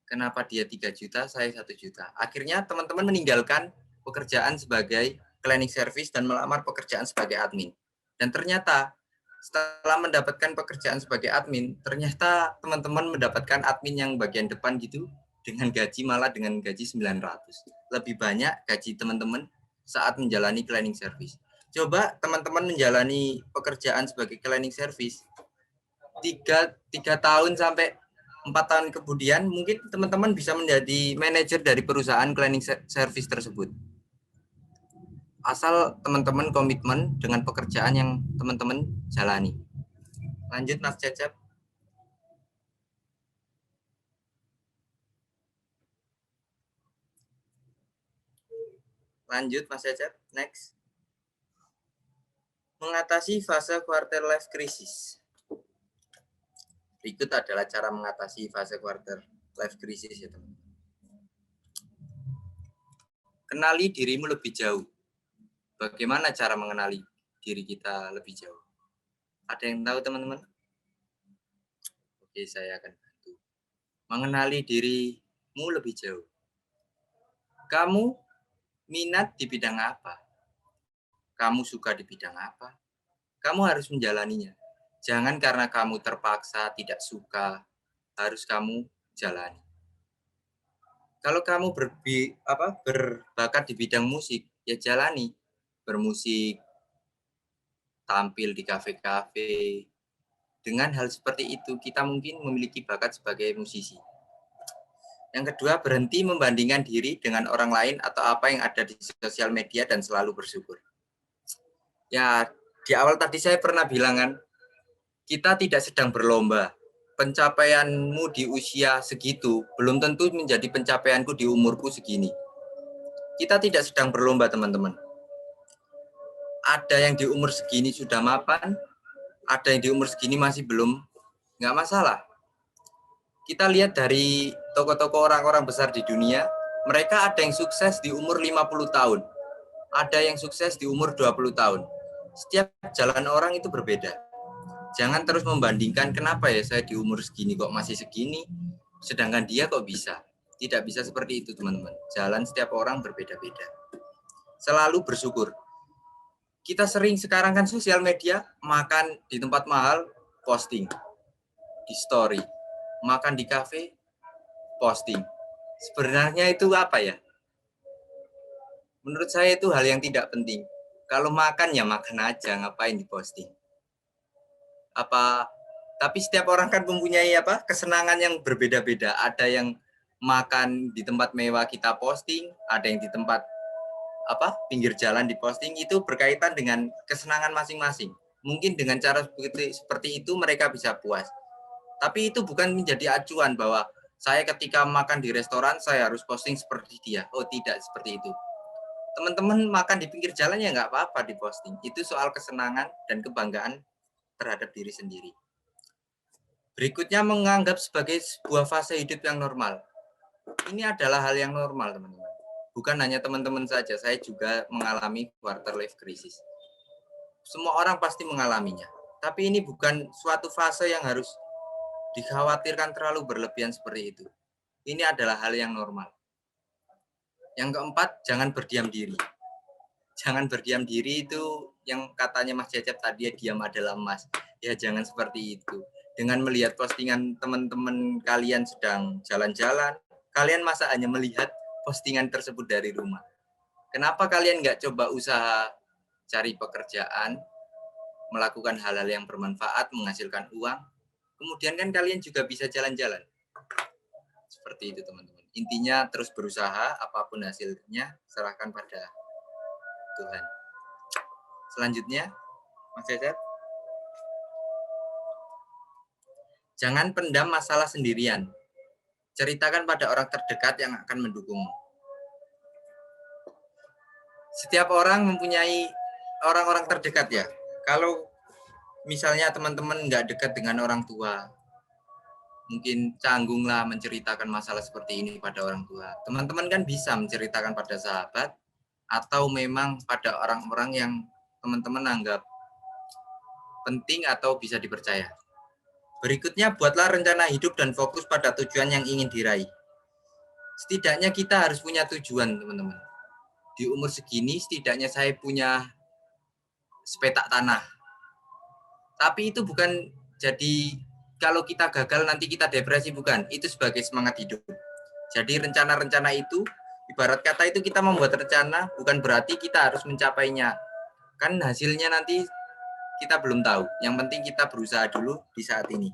Kenapa dia 3 juta, saya 1 juta. Akhirnya teman-teman meninggalkan pekerjaan sebagai cleaning service dan melamar pekerjaan sebagai admin. Dan ternyata setelah mendapatkan pekerjaan sebagai admin, ternyata teman-teman mendapatkan admin yang bagian depan gitu dengan gaji malah dengan gaji 900. Lebih banyak gaji teman-teman saat menjalani cleaning service. Coba teman-teman menjalani pekerjaan sebagai cleaning service 3 tahun sampai 4 tahun kemudian mungkin teman-teman bisa menjadi manajer dari perusahaan cleaning service tersebut. Asal teman-teman komitmen dengan pekerjaan yang teman-teman jalani. Lanjut Mas Cecep. Lanjut Mas Cecep, next. Mengatasi fase quarter life crisis. Berikut adalah cara mengatasi fase quarter life crisis ya teman. Kenali dirimu lebih jauh. Bagaimana cara mengenali diri kita lebih jauh? Ada yang tahu teman-teman? Oke, saya akan bantu. Mengenali dirimu lebih jauh. Kamu minat di bidang apa? Kamu suka di bidang apa? Kamu harus menjalaninya. Jangan karena kamu terpaksa, tidak suka, harus kamu jalani. Kalau kamu berbakat di bidang musik, ya jalani. Bermusik, tampil di kafe-kafe. Dengan hal seperti itu, kita mungkin memiliki bakat sebagai musisi. Yang kedua, berhenti membandingkan diri dengan orang lain atau apa yang ada di sosial media dan selalu bersyukur. Ya, di awal tadi saya pernah bilang kan, kita tidak sedang berlomba. Pencapaianmu di usia segitu belum tentu menjadi pencapaianku di umurku segini. Kita tidak sedang berlomba, teman-teman. Ada yang di umur segini sudah mapan, ada yang di umur segini masih belum, nggak masalah. Kita lihat dari tokoh-tokoh orang-orang besar di dunia, mereka ada yang sukses di umur 50 tahun, ada yang sukses di umur 20 tahun. Setiap jalan orang itu berbeda. Jangan terus membandingkan, kenapa ya saya di umur segini kok masih segini, sedangkan dia kok bisa. Tidak bisa seperti itu, teman-teman. Jalan setiap orang berbeda-beda. Selalu bersyukur. Kita sering sekarang kan sosial media, makan di tempat mahal, posting. Di story. Makan di kafe, posting. Sebenarnya itu apa ya? Menurut saya itu hal yang tidak penting. Kalau makan ya makan aja, ngapain diposting. Tapi setiap orang kan mempunyai kesenangan yang berbeda-beda. Ada yang makan di tempat mewah kita posting, ada yang di tempat pinggir jalan diposting. Itu berkaitan dengan kesenangan masing-masing. Mungkin dengan cara seperti itu mereka bisa puas. Tapi itu bukan menjadi acuan bahwa saya ketika makan di restoran saya harus posting seperti dia. Oh, tidak seperti itu. Teman-teman makan di pinggir jalan ya nggak apa-apa diposting. Itu soal kesenangan dan kebanggaan terhadap diri sendiri. Berikutnya, menganggap sebagai sebuah fase hidup yang normal. Ini adalah hal yang normal, teman-teman. Bukan hanya teman-teman saja, saya juga mengalami quarter life crisis. Semua orang pasti mengalaminya. Tapi ini bukan suatu fase yang harus dikhawatirkan terlalu berlebihan seperti itu. Ini adalah hal yang normal. Yang keempat, jangan berdiam diri. Jangan berdiam diri itu yang katanya Mas Cecep tadi, diam adalah emas. Ya jangan seperti itu. Dengan melihat postingan teman-teman kalian sedang jalan-jalan, kalian masa hanya melihat postingan tersebut dari rumah. Kenapa kalian nggak coba usaha cari pekerjaan, melakukan hal-hal yang bermanfaat, menghasilkan uang, kemudian kan kalian juga bisa jalan-jalan. Seperti itu, teman-teman. Intinya terus berusaha, apapun hasilnya, serahkan pada Tuhan. Selanjutnya, Mas Cecep. Jangan pendam masalah sendirian. Ceritakan pada orang terdekat yang akan mendukungmu. Setiap orang mempunyai orang-orang terdekat ya. Kalau misalnya teman-teman nggak dekat dengan orang tua, mungkin canggunglah menceritakan masalah seperti ini pada orang tua. Teman-teman kan bisa menceritakan pada sahabat, atau memang pada orang-orang yang teman-teman anggap penting atau bisa dipercaya. Berikutnya, buatlah rencana hidup dan fokus pada tujuan yang ingin diraih. Setidaknya kita harus punya tujuan, teman-teman. Di umur segini, setidaknya saya punya sepetak tanah. Tapi itu bukan jadi kalau kita gagal nanti kita depresi, bukan. Itu sebagai semangat hidup. Jadi rencana-rencana itu, ibarat kata itu kita membuat rencana, bukan berarti kita harus mencapainya. Kan hasilnya nanti kita belum tahu. Yang penting kita berusaha dulu di saat ini.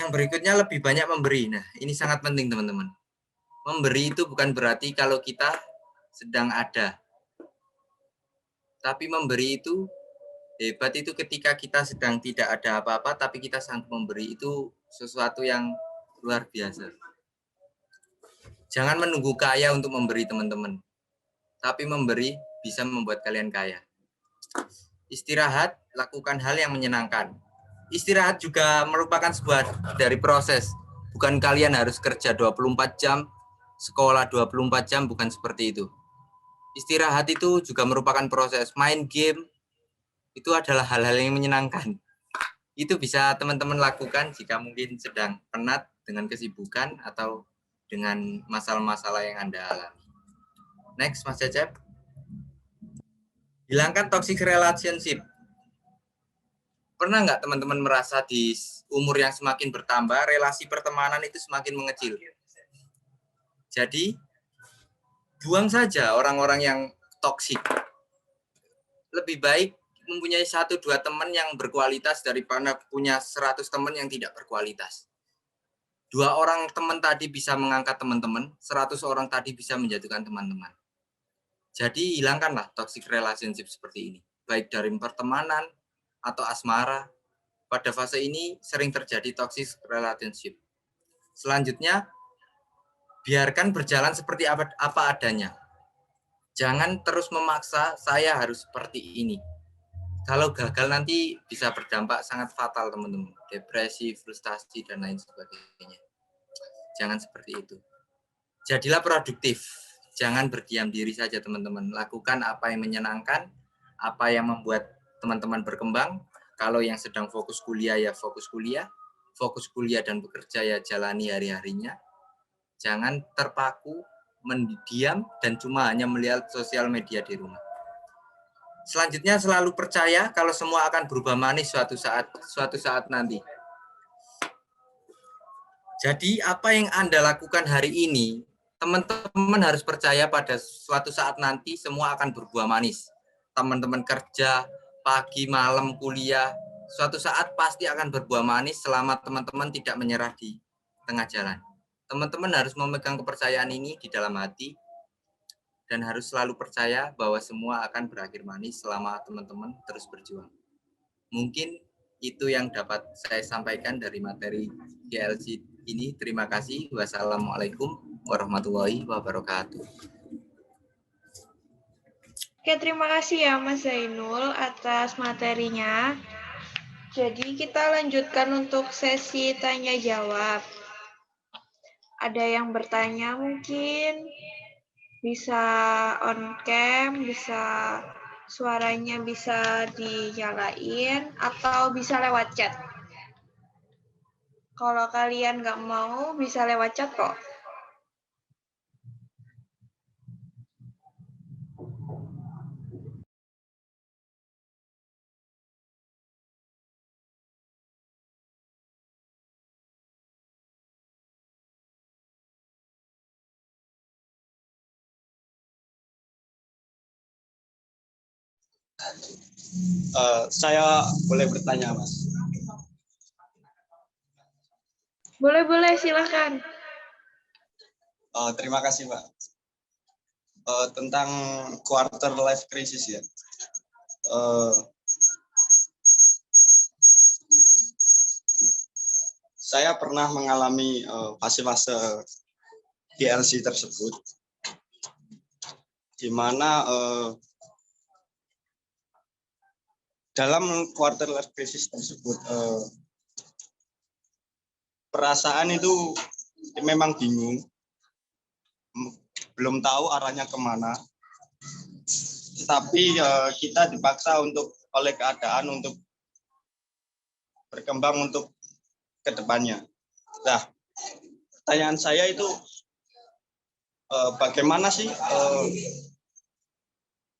Yang berikutnya, lebih banyak memberi. Nah, ini sangat penting, teman-teman. Memberi itu bukan berarti kalau kita sedang ada. Tapi memberi itu, hebat itu ketika kita sedang tidak ada apa-apa, tapi kita sanggup memberi. Itu sesuatu yang luar biasa. Jangan menunggu kaya untuk memberi, teman-teman. Tapi memberi bisa membuat kalian kaya. Istirahat, lakukan hal yang menyenangkan. Istirahat juga merupakan sebuah dari proses. Bukan kalian harus kerja 24 jam, sekolah 24 jam, bukan seperti itu. Istirahat itu juga merupakan proses. Main game, itu adalah hal-hal yang menyenangkan. Itu bisa teman-teman lakukan jika mungkin sedang penat dengan kesibukan atau dengan masalah-masalah yang Anda alami. Next, Mas Cecep. Hilangkan toxic relationship. Pernah nggak teman-teman merasa di umur yang semakin bertambah, relasi pertemanan itu semakin mengecil? Jadi, buang saja orang-orang yang toksik. Lebih baik mempunyai 1-2 teman yang berkualitas daripada punya 100 teman yang tidak berkualitas. 2 orang teman tadi bisa mengangkat teman-teman, 100 orang tadi bisa menjatuhkan teman-teman. Jadi hilangkanlah toxic relationship seperti ini. Baik dari pertemanan atau asmara. Pada fase ini sering terjadi toxic relationship. Selanjutnya, biarkan berjalan seperti apa adanya. Jangan terus memaksa saya harus seperti ini. Kalau gagal nanti bisa berdampak sangat fatal, teman-teman. Depresi, frustasi, dan lain sebagainya. Jangan seperti itu. Jadilah produktif. Jangan berdiam diri saja, teman-teman. Lakukan apa yang menyenangkan, apa yang membuat teman-teman berkembang. Kalau yang sedang fokus kuliah, ya fokus kuliah dan bekerja, ya jalani hari-harinya. Jangan terpaku, mendiam, dan cuma hanya melihat sosial media di rumah. Selanjutnya, selalu percaya kalau semua akan berubah manis suatu saat nanti. Jadi apa yang Anda lakukan hari ini, teman-teman harus percaya pada suatu saat nanti semua akan berbuah manis. Teman-teman kerja, pagi, malam, kuliah, suatu saat pasti akan berbuah manis selama teman-teman tidak menyerah di tengah jalan. Teman-teman harus memegang kepercayaan ini di dalam hati, dan harus selalu percaya bahwa semua akan berakhir manis selama teman-teman terus berjuang. Mungkin itu yang dapat saya sampaikan dari materi GLC ini. Terima kasih. Wassalamualaikum warahmatullahi wabarakatuh. Oke, terima kasih ya Mas Zainul atas materinya. Jadi kita lanjutkan untuk sesi tanya jawab. Ada yang bertanya mungkin? Bisa on cam, bisa suaranya bisa dinyalain, atau bisa lewat chat. Kalau kalian nggak mau, bisa lewat chat kok. Saya boleh bertanya, Mas? Boleh, silakan. Terima kasih, Pak. Tentang quarter life crisis ya. Saya pernah mengalami fase-fase GLC tersebut, di mana dalam quarter life crisis tersebut perasaan itu memang bingung, belum tahu arahnya kemana, tetapi kita dipaksa oleh keadaan untuk berkembang untuk ke depannya. Nah, pertanyaan saya itu bagaimana sih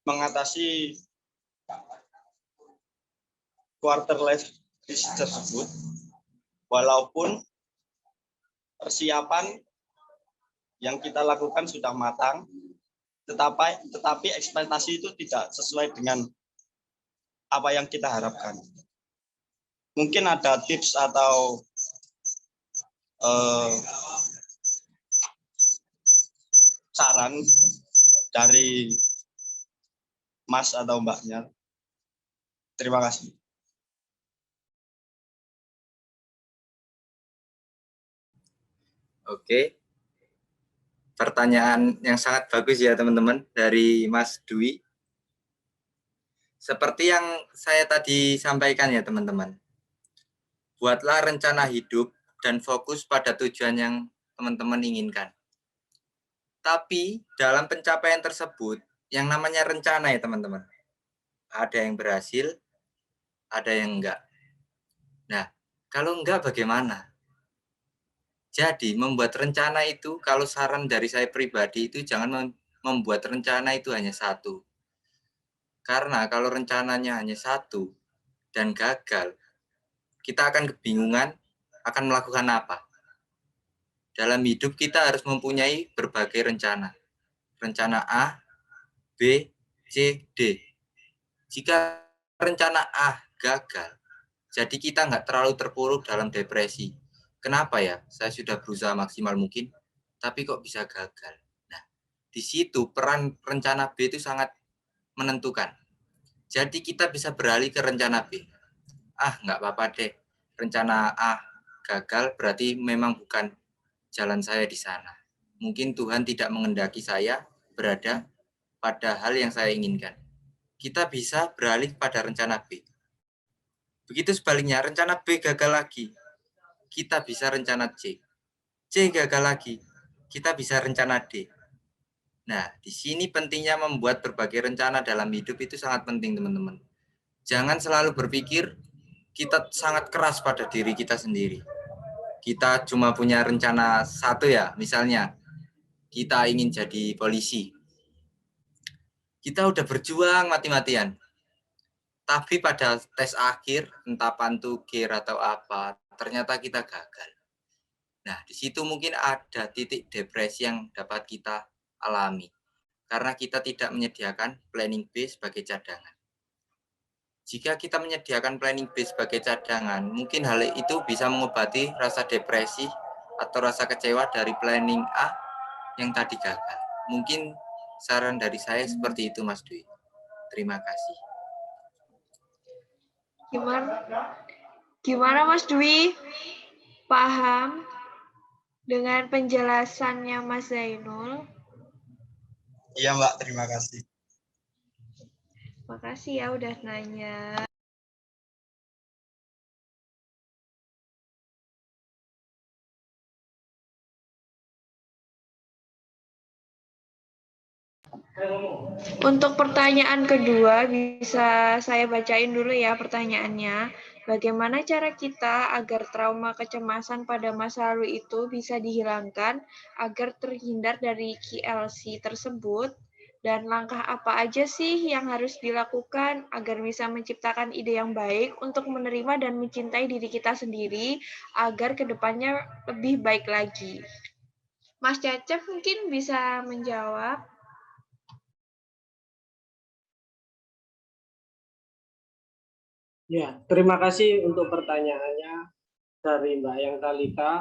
mengatasi quarter life crisis tersebut, walaupun persiapan yang kita lakukan sudah matang, tetapi ekspektasi itu tidak sesuai dengan apa yang kita harapkan. Mungkin ada tips atau saran dari Mas atau Mbaknya. Terima kasih. Oke. Pertanyaan yang sangat bagus ya teman-teman dari Mas Dwi. Seperti yang saya tadi sampaikan ya teman-teman. Buatlah rencana hidup dan fokus pada tujuan yang teman-teman inginkan. Tapi dalam pencapaian tersebut, yang namanya rencana ya teman-teman. Ada yang berhasil, ada yang enggak. Nah, kalau enggak bagaimana? Jadi membuat rencana itu, kalau saran dari saya pribadi itu jangan membuat rencana itu hanya satu. Karena kalau rencananya hanya satu dan gagal, kita akan kebingungan akan melakukan apa. Dalam hidup kita harus mempunyai berbagai rencana. Rencana A, B, C, D. Jika rencana A gagal, jadi kita nggak terlalu terpuruk dalam depresi. Kenapa ya? Saya sudah berusaha maksimal mungkin, tapi kok bisa gagal. Nah, di situ peran rencana B itu sangat menentukan. Jadi kita bisa beralih ke rencana B. Nggak apa-apa deh. Rencana A gagal berarti memang bukan jalan saya di sana. Mungkin Tuhan tidak mengendaki saya berada pada hal yang saya inginkan. Kita bisa beralih pada rencana B. Begitu sebaliknya, rencana B gagal lagi. Kita bisa rencana C. C gagal lagi. Kita bisa rencana D. Nah, di sini pentingnya membuat berbagai rencana dalam hidup itu sangat penting, teman-teman. Jangan selalu berpikir kita sangat keras pada diri kita sendiri. Kita cuma punya rencana satu ya, misalnya kita ingin jadi polisi. Kita udah berjuang mati-matian. Tapi pada tes akhir, entah pantugir atau apa, ternyata kita gagal. Nah, di situ mungkin ada titik depresi yang dapat kita alami. Karena kita tidak menyediakan planning B sebagai cadangan. Jika kita menyediakan planning B sebagai cadangan, mungkin hal itu bisa mengobati rasa depresi atau rasa kecewa dari planning A yang tadi gagal. Mungkin saran dari saya seperti itu, Mas Dwi. Terima kasih. Gimana Mas Dwi? Paham dengan penjelasannya Mas Zainul? Iya Mbak, terima kasih. Makasih ya udah nanya. Untuk pertanyaan kedua, bisa saya bacain dulu ya pertanyaannya. Bagaimana cara kita agar trauma kecemasan pada masa lalu itu bisa dihilangkan agar terhindar dari KLC tersebut? Dan langkah apa aja sih yang harus dilakukan agar bisa menciptakan ide yang baik untuk menerima dan mencintai diri kita sendiri agar kedepannya lebih baik lagi? Mas Cecep mungkin bisa menjawab. Ya, terima kasih untuk pertanyaannya dari Mbak Yang Talita.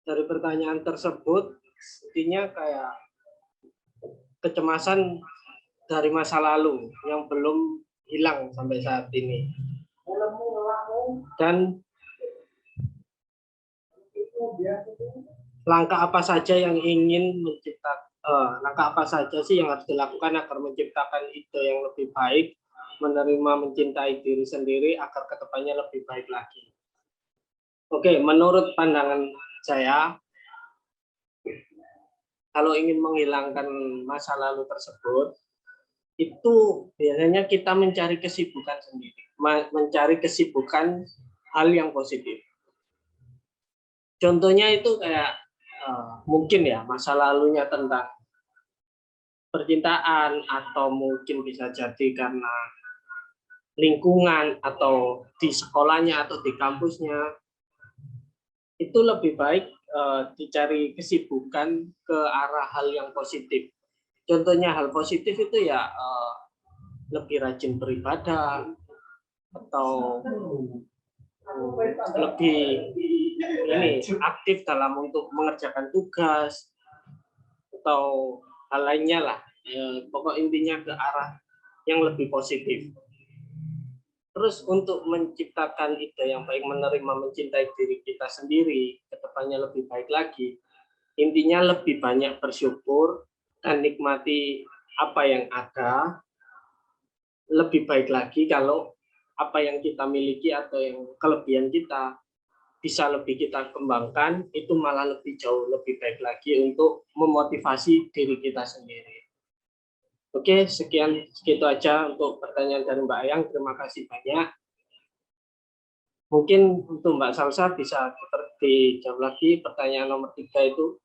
Dari pertanyaan tersebut, intinya kayak kecemasan dari masa lalu yang belum hilang sampai saat ini. Dan langkah apa saja yang ingin menciptakan, langkah apa saja sih yang harus dilakukan agar menciptakan ide yang lebih baik, menerima, mencintai diri sendiri agar kedepannya lebih baik lagi. Oke, menurut pandangan saya, kalau ingin menghilangkan masa lalu tersebut, itu biasanya kita mencari kesibukan sendiri, mencari kesibukan hal yang positif. Contohnya itu kayak mungkin ya masa lalunya tentang percintaan, atau mungkin bisa jadi karena lingkungan atau di sekolahnya atau di kampusnya. Itu lebih baik dicari kesibukan ke arah hal yang positif. Contohnya hal positif itu ya lebih rajin beribadah, atau lebih aktif dalam untuk mengerjakan tugas, atau hal lainnya lah. Pokok intinya ke arah yang lebih positif. Terus untuk menciptakan ide yang baik, menerima, mencintai diri kita sendiri, kedepannya lebih baik lagi. Intinya lebih banyak bersyukur dan nikmati apa yang ada. Lebih baik lagi kalau apa yang kita miliki atau yang kelebihan kita bisa lebih kita kembangkan, itu malah lebih jauh lebih baik lagi untuk memotivasi diri kita sendiri. Oke, segitu aja untuk pertanyaan dari Mbak Ayang. Terima kasih banyak. Mungkin untuk Mbak Salsa bisa dijawab lagi pertanyaan nomor 3 itu.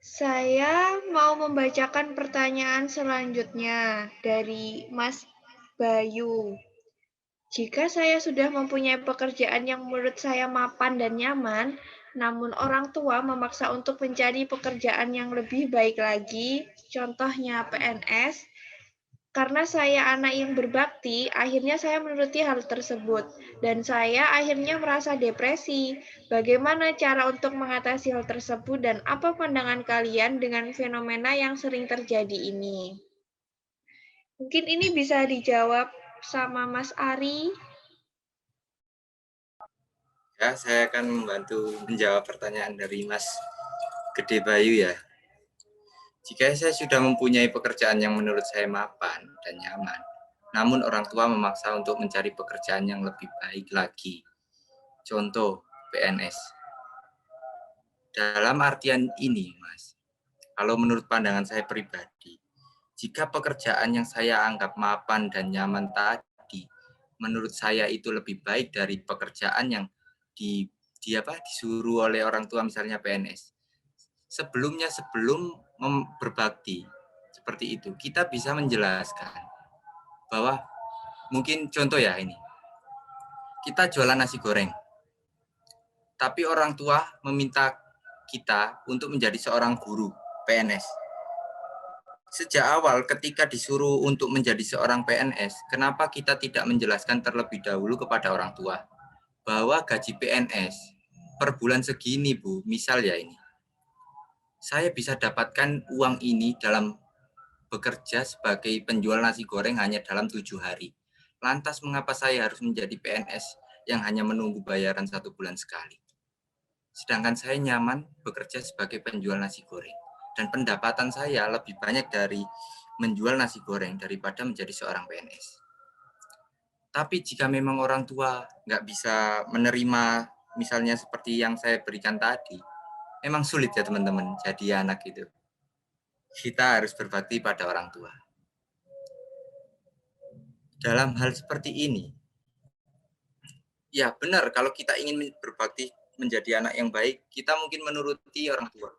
Saya mau membacakan pertanyaan selanjutnya dari Mas Bayu. Jika saya sudah mempunyai pekerjaan yang menurut saya mapan dan nyaman, namun orang tua memaksa untuk mencari pekerjaan yang lebih baik lagi, contohnya PNS, karena saya anak yang berbakti, akhirnya saya menuruti hal tersebut, dan saya akhirnya merasa depresi. Bagaimana cara untuk mengatasi hal tersebut, dan apa pandangan kalian dengan fenomena yang sering terjadi ini? Mungkin ini bisa dijawab sama Mas Ari. Ya, saya akan membantu menjawab pertanyaan dari Mas Gede Bayu ya. Jika saya sudah mempunyai pekerjaan yang menurut saya mapan dan nyaman, namun orang tua memaksa untuk mencari pekerjaan yang lebih baik lagi. Contoh, PNS. Dalam artian ini, Mas, kalau menurut pandangan saya pribadi, jika pekerjaan yang saya anggap mapan dan nyaman tadi, menurut saya itu lebih baik dari pekerjaan yang disuruh oleh orang tua, misalnya PNS. Sebelum berbakti seperti itu, kita bisa menjelaskan bahwa mungkin contoh ya ini, kita jualan nasi goreng, tapi orang tua meminta kita untuk menjadi seorang guru PNS. Sejak awal ketika disuruh untuk menjadi seorang PNS, kenapa kita tidak menjelaskan terlebih dahulu kepada orang tua bahwa gaji PNS per bulan segini, Bu, misal ya ini, saya bisa dapatkan uang ini dalam bekerja sebagai penjual nasi goreng hanya dalam 7 hari. Lantas mengapa saya harus menjadi PNS yang hanya menunggu bayaran 1 bulan sekali? Sedangkan saya nyaman bekerja sebagai penjual nasi goreng. Dan pendapatan saya lebih banyak dari menjual nasi goreng daripada menjadi seorang PNS. Tapi jika memang orang tua nggak bisa menerima, misalnya seperti yang saya berikan tadi, memang sulit ya teman-teman jadi anak itu. Kita harus berbakti pada orang tua. Dalam hal seperti ini, ya benar kalau kita ingin berbakti menjadi anak yang baik, kita mungkin menuruti orang tua.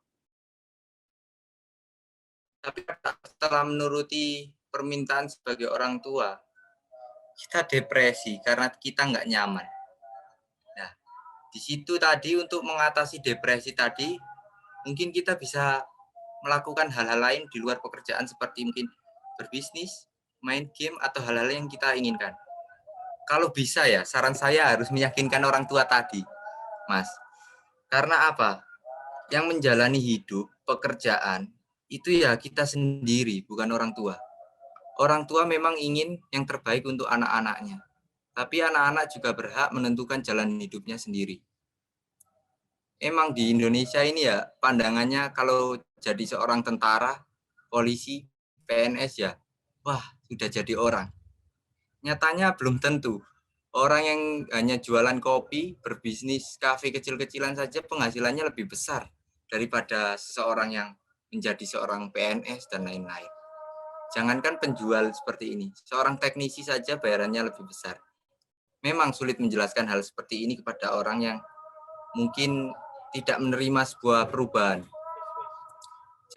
Tapi setelah menuruti permintaan sebagai orang tua, kita depresi karena kita nggak nyaman. Nah, di situ tadi untuk mengatasi depresi tadi, mungkin kita bisa melakukan hal-hal lain di luar pekerjaan seperti mungkin berbisnis, main game, atau hal-hal yang kita inginkan. Kalau bisa ya, saran saya harus meyakinkan orang tua tadi, Mas. Karena apa? Yang menjalani hidup, pekerjaan, itu ya kita sendiri, bukan orang tua. Orang tua memang ingin yang terbaik untuk anak-anaknya. Tapi anak-anak juga berhak menentukan jalan hidupnya sendiri. Emang di Indonesia ini ya, pandangannya kalau jadi seorang tentara, polisi, PNS ya, wah sudah jadi orang. Nyatanya belum tentu. Orang yang hanya jualan kopi, berbisnis kafe kecil-kecilan saja penghasilannya lebih besar daripada seseorang yang menjadi seorang PNS dan lain-lain. Jangankan penjual seperti ini, seorang teknisi saja bayarannya lebih besar. Memang sulit menjelaskan hal seperti ini kepada orang yang mungkin tidak menerima sebuah perubahan.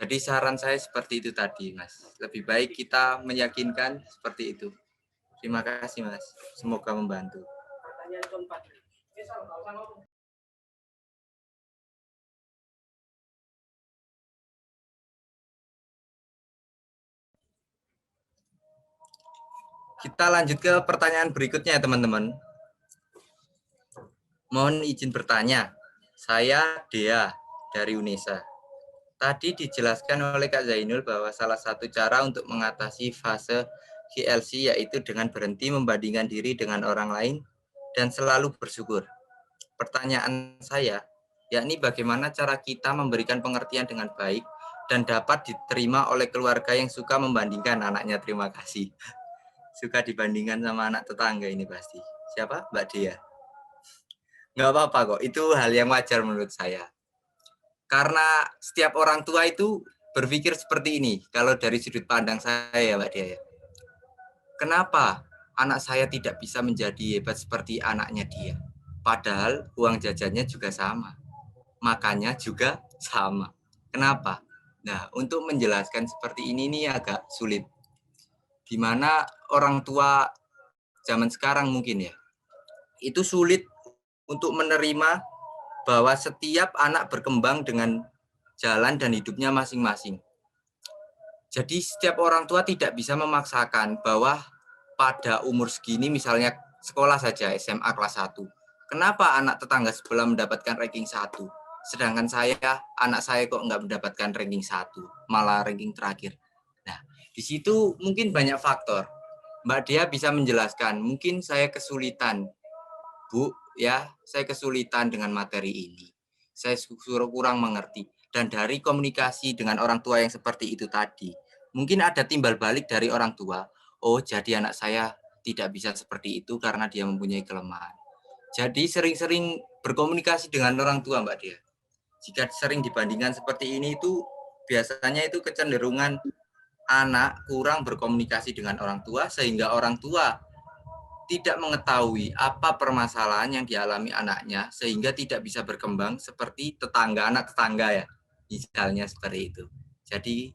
Jadi saran saya seperti itu tadi, Mas. Lebih baik kita meyakinkan seperti itu. Terima kasih, Mas. Semoga membantu. Kita lanjut ke pertanyaan berikutnya ya, teman-teman. Mohon izin bertanya. Saya Dea dari UNESA. Tadi dijelaskan oleh Kak Zainul bahwa salah satu cara untuk mengatasi fase HLC yaitu dengan berhenti membandingkan diri dengan orang lain dan selalu bersyukur. Pertanyaan saya, yakni bagaimana cara kita memberikan pengertian dengan baik dan dapat diterima oleh keluarga yang suka membandingkan anaknya. Terima kasih. Suka dibandingkan sama anak tetangga ini pasti. Siapa? Mbak Dea. Nggak apa-apa kok, itu hal yang wajar menurut saya. Karena setiap orang tua itu berpikir seperti ini, kalau dari sudut pandang saya ya Mbak Dea. Kenapa anak saya tidak bisa menjadi hebat seperti anaknya dia? Padahal uang jajannya juga sama. Makannya juga sama. Kenapa? Nah, untuk menjelaskan seperti ini agak sulit. Di mana orang tua zaman sekarang mungkin ya, itu sulit untuk menerima bahwa setiap anak berkembang dengan jalan dan hidupnya masing-masing. Jadi setiap orang tua tidak bisa memaksakan bahwa pada umur segini, misalnya sekolah saja, SMA kelas 1, kenapa anak tetangga sebelah mendapatkan ranking 1, sedangkan anak saya kok nggak mendapatkan ranking 1, malah ranking terakhir. Nah, di situ mungkin banyak faktor. Mbak Dea bisa menjelaskan, mungkin saya kesulitan, Bu, ya, saya kesulitan dengan materi ini. Saya kurang mengerti. Dan dari komunikasi dengan orang tua yang seperti itu tadi, mungkin ada timbal balik dari orang tua. Oh, jadi anak saya tidak bisa seperti itu karena dia mempunyai kelemahan. Jadi sering-sering berkomunikasi dengan orang tua, Mbak Dea. Jika sering dibandingkan seperti ini, itu biasanya itu kecenderungan anak kurang berkomunikasi dengan orang tua, sehingga orang tua tidak mengetahui apa permasalahan yang dialami anaknya, sehingga tidak bisa berkembang seperti anak tetangga ya, misalnya seperti itu. Jadi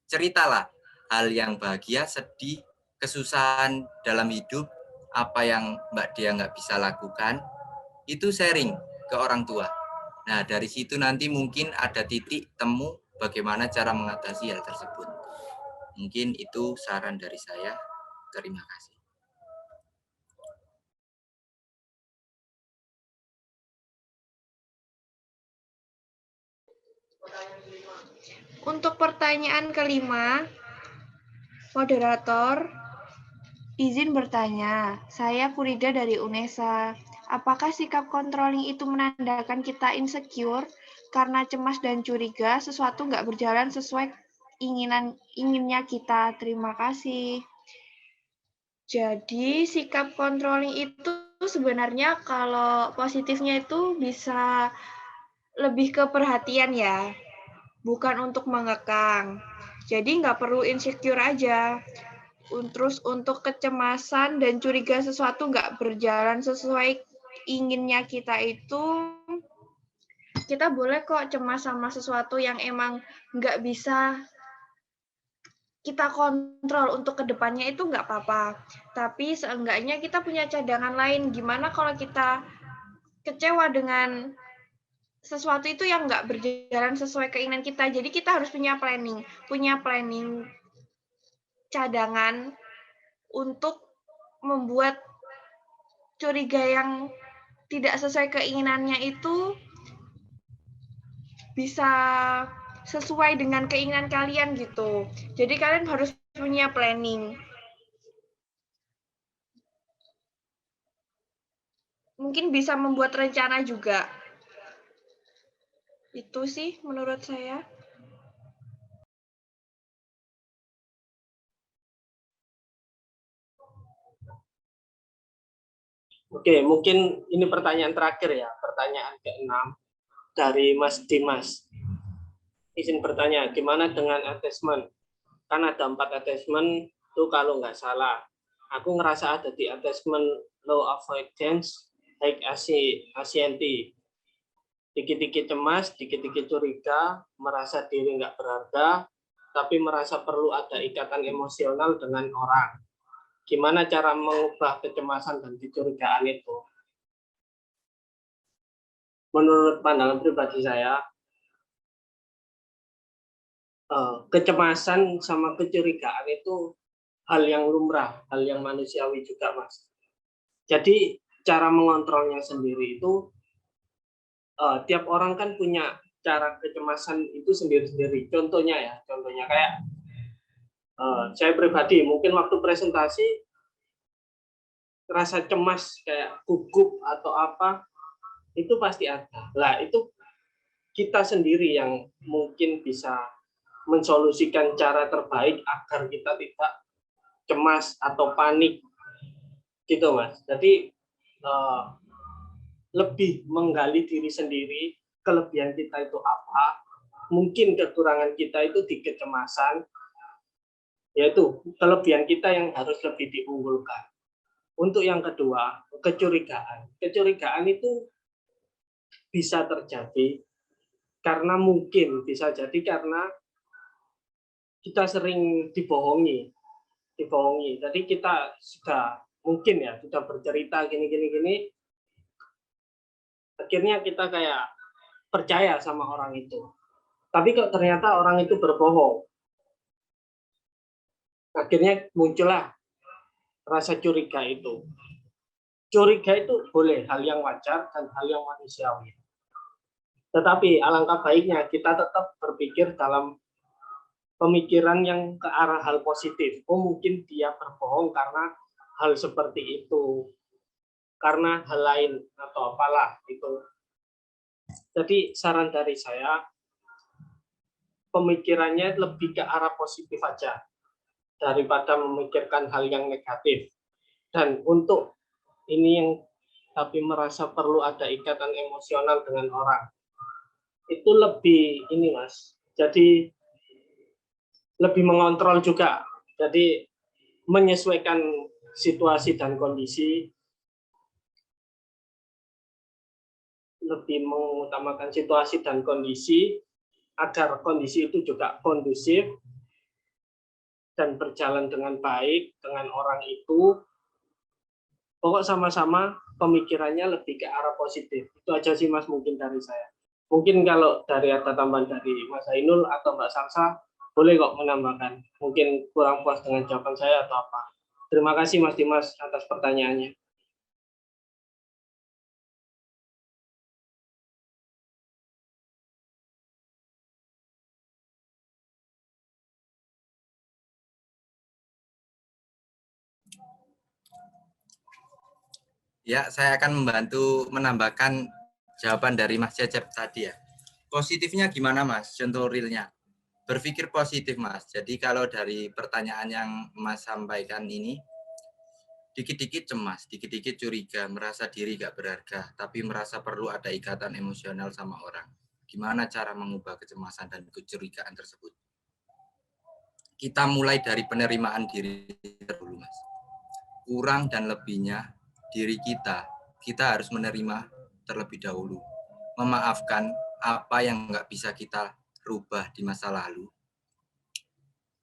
ceritalah hal yang bahagia, sedih, kesusahan dalam hidup, apa yang Mbak Dea nggak bisa lakukan, itu sharing ke orang tua. Nah, dari situ nanti mungkin ada titik temu bagaimana cara mengatasi hal tersebut. Mungkin itu saran dari saya. Terima kasih. Untuk pertanyaan kelima, moderator, izin bertanya. Saya Furida dari UNESA. Apakah sikap controlling itu menandakan kita insecure karena cemas dan curiga sesuatu nggak berjalan sesuai inginnya kita? Terima kasih. Jadi sikap controlling itu sebenarnya kalau positifnya itu bisa lebih ke perhatian ya, bukan untuk mengekang. Jadi nggak perlu insecure aja. Terus untuk kecemasan dan curiga sesuatu nggak berjalan sesuai inginnya kita itu, kita boleh kok cemas sama sesuatu yang emang nggak bisa kita kontrol untuk kedepannya itu nggak apa-apa. Tapi seenggaknya kita punya cadangan lain. Gimana kalau kita kecewa dengan sesuatu itu yang nggak berjalan sesuai keinginan kita. Jadi kita harus punya planning cadangan untuk membuat curiga yang tidak sesuai keinginannya itu bisa sesuai dengan keinginan kalian gitu. Jadi kalian harus punya planning. Mungkin bisa membuat rencana juga. Itu sih menurut saya. Oke, mungkin ini pertanyaan terakhir ya, pertanyaan ke-6 dari Mas Dimas. Izin bertanya, gimana dengan attachment? Kan ada 4 attachment tuh kalau nggak salah. Aku ngerasa ada di attachment low avoidance, high anxiety. Dikit-dikit cemas, dikit-dikit curiga, merasa diri nggak berharga, tapi merasa perlu ada ikatan emosional dengan orang. Gimana cara mengubah kecemasan dan kecurigaan itu? Menurut pandangan pribadi saya, kecemasan sama kecurigaan itu hal yang lumrah, hal yang manusiawi juga, Mas. Jadi cara mengontrolnya sendiri itu tiap orang kan punya cara kecemasan itu sendiri-sendiri. Contohnya kayak saya pribadi mungkin waktu presentasi rasa cemas kayak gugup atau apa itu pasti ada. Lah itu kita sendiri yang mungkin bisa mensolusikan cara terbaik agar kita tidak cemas atau panik gitu, Mas. Jadi lebih menggali diri sendiri, kelebihan kita itu apa, mungkin kekurangan kita itu di kecemasan, yaitu kelebihan kita yang harus lebih diunggulkan. Untuk yang kedua, kecurigaan. Kecurigaan itu bisa terjadi karena mungkin bisa jadi karena kita sering dibohongi. Jadi kita sudah mungkin ya sudah bercerita gini. Akhirnya kita kayak percaya sama orang itu. Tapi kok ternyata orang itu berbohong. Akhirnya muncullah rasa curiga itu. Curiga itu boleh hal yang wajar dan hal yang manusiawi. Tetapi alangkah baiknya kita tetap berpikir dalam pemikiran yang ke arah hal positif. Oh, mungkin dia berbohong karena hal seperti itu. Karena hal lain atau apalah itu. Jadi saran dari saya, pemikirannya lebih ke arah positif aja daripada memikirkan hal yang negatif. Dan untuk ini yang tapi merasa perlu ada ikatan emosional dengan orang, itu lebih ini Mas. Jadi lebih mengontrol juga. Jadi menyesuaikan situasi dan kondisi, lebih mengutamakan situasi dan kondisi agar kondisi itu juga kondusif dan berjalan dengan baik dengan orang itu. Pokok sama-sama pemikirannya lebih ke arah positif. Itu aja sih Mas mungkin dari saya. Mungkin kalau dari ada tambahan dari Mas Ainul atau Mbak Salsa, boleh kok menambahkan. Mungkin kurang puas dengan jawaban saya atau apa. Terima kasih Mas Dimas atas pertanyaannya. Ya, saya akan membantu menambahkan jawaban dari Mas Cecep tadi ya. Positifnya gimana Mas? Contoh realnya. Berpikir positif Mas. Jadi kalau dari pertanyaan yang Mas sampaikan ini, dikit-dikit cemas, dikit-dikit curiga, merasa diri gak berharga, tapi merasa perlu ada ikatan emosional sama orang. Gimana cara mengubah kecemasan dan kecurigaan tersebut? Kita mulai dari penerimaan diri dulu Mas. Kurang dan lebihnya diri kita harus menerima terlebih dahulu. Memaafkan apa yang nggak bisa kita rubah di masa lalu.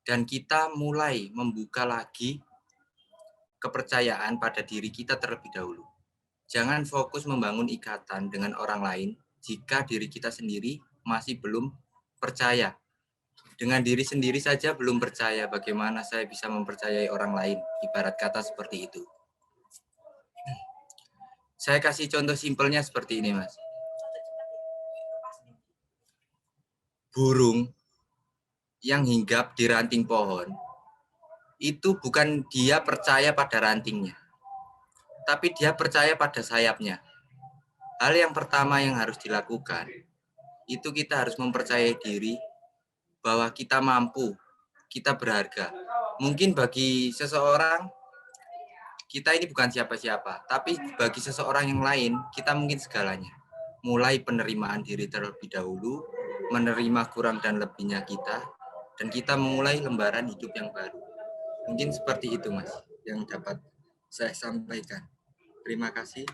Dan kita mulai membuka lagi kepercayaan pada diri kita terlebih dahulu. Jangan fokus membangun ikatan dengan orang lain jika diri kita sendiri masih belum percaya. Dengan diri sendiri saja belum percaya, bagaimana saya bisa mempercayai orang lain? Ibarat kata seperti itu. Saya kasih contoh simpelnya seperti ini, Mas. Burung yang hinggap di ranting pohon, itu bukan dia percaya pada rantingnya, tapi dia percaya pada sayapnya. Hal yang pertama yang harus dilakukan, itu kita harus mempercayai diri bahwa kita mampu, kita berharga. Mungkin bagi seseorang, kita ini bukan siapa-siapa, tapi bagi seseorang yang lain, kita mungkin segalanya. Mulai penerimaan diri terlebih dahulu, menerima kurang dan lebihnya kita, dan kita memulai lembaran hidup yang baru. Mungkin seperti itu, Mas, yang dapat saya sampaikan. Terima kasih.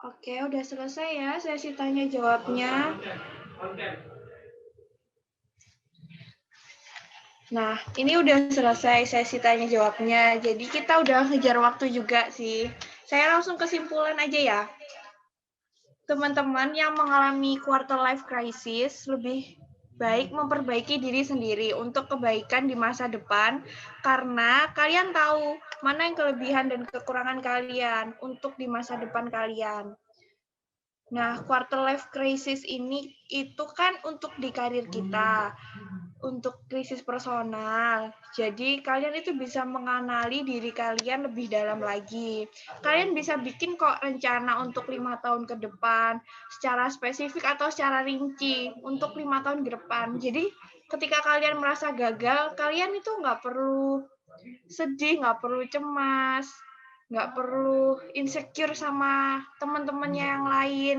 Oke, udah selesai ya sesi tanya jawabnya. Nah, ini udah selesai sesi tanya jawabnya. Jadi kita udah ngejar waktu juga sih. Saya langsung kesimpulan aja ya. Teman-teman yang mengalami quarter life crisis lebih baik memperbaiki diri sendiri untuk kebaikan di masa depan, karena kalian tahu mana yang kelebihan dan kekurangan kalian untuk di masa depan kalian. Nah, quarter life crisis ini itu kan untuk di karir kita, untuk krisis personal. Jadi kalian itu bisa mengenali diri kalian lebih dalam lagi. Kalian bisa bikin kok rencana untuk 5 tahun ke depan, secara spesifik atau secara rinci untuk 5 tahun ke depan. Jadi ketika kalian merasa gagal, kalian itu nggak perlu sedih, nggak perlu cemas. nggak perlu insecure sama teman-temannya yang lain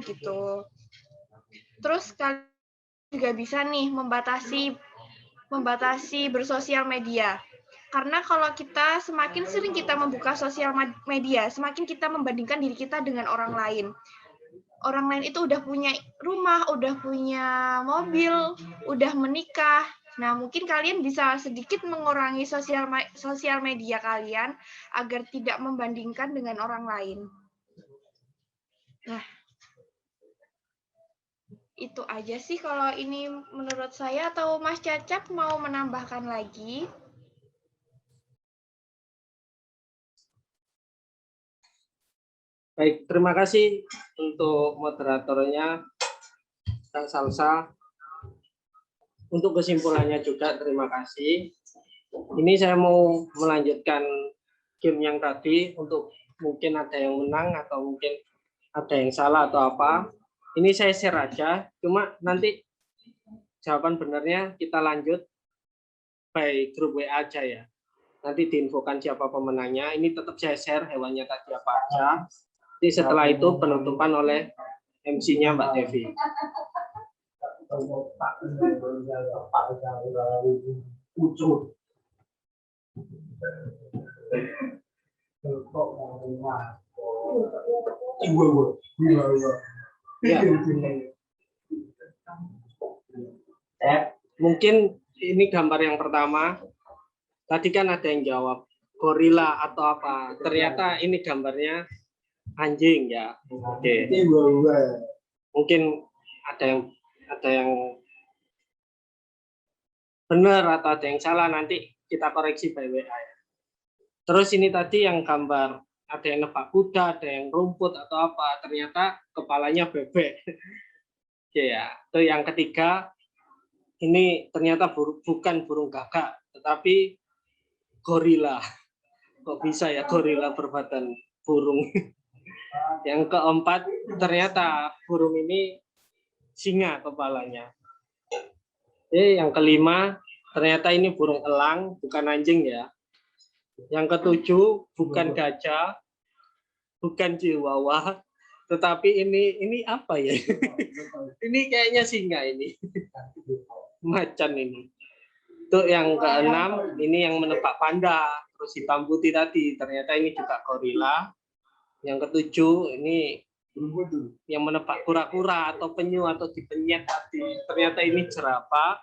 gitu. Terus kalian juga bisa nih membatasi bersosial media. Karena kalau kita semakin sering kita membuka sosial media, semakin kita membandingkan diri kita dengan orang lain. Orang lain itu udah punya rumah, udah punya mobil, udah menikah. Nah, mungkin kalian bisa sedikit mengurangi sosial media kalian agar tidak membandingkan dengan orang lain. Nah, itu aja sih kalau ini menurut saya, atau Mas Cacap mau menambahkan lagi? Baik, terima kasih untuk moderatornya, Kak Salsa. Untuk kesimpulannya juga terima kasih. Ini saya mau melanjutkan game yang tadi, untuk mungkin ada yang menang atau mungkin ada yang salah atau apa. Ini saya share aja, cuma nanti jawaban benernya kita lanjut by grup WA aja ya. Nanti diinfokan siapa pemenangnya. Ini tetap saya share hewannya tadi apa aja. Jadi setelah itu penutupan oleh MC-nya Mbak Devi. Ya. Mungkin ini gambar yang pertama. Tadi kan ada yang jawab gorila atau apa. Ternyata ini gambarnya anjing ya. Oke. Mungkin ada yang benar atau ada yang salah, nanti kita koreksi by WA ya. Terus ini tadi yang gambar ada yang nebak kuda, ada yang rumput atau apa, ternyata kepalanya bebek. Oke ya. Itu yang ketiga, ini ternyata bukan burung gagak, tetapi gorila. Kok bisa ya gorila berbadan burung? Yang keempat, ternyata burung ini singa kepalanya. Yang kelima, ternyata ini burung elang, bukan anjing ya. Yang ketujuh, bukan gajah, bukan chihuahua, tetapi ini apa ya? Ini kayaknya singa ini. Macan ini. Untuk yang keenam, ini yang menebak panda, terus hitam putih tadi, ternyata ini juga gorila. Yang ketujuh, ini yang menebak kura-kura atau penyu atau dipenyet tadi, ternyata ini jerapah.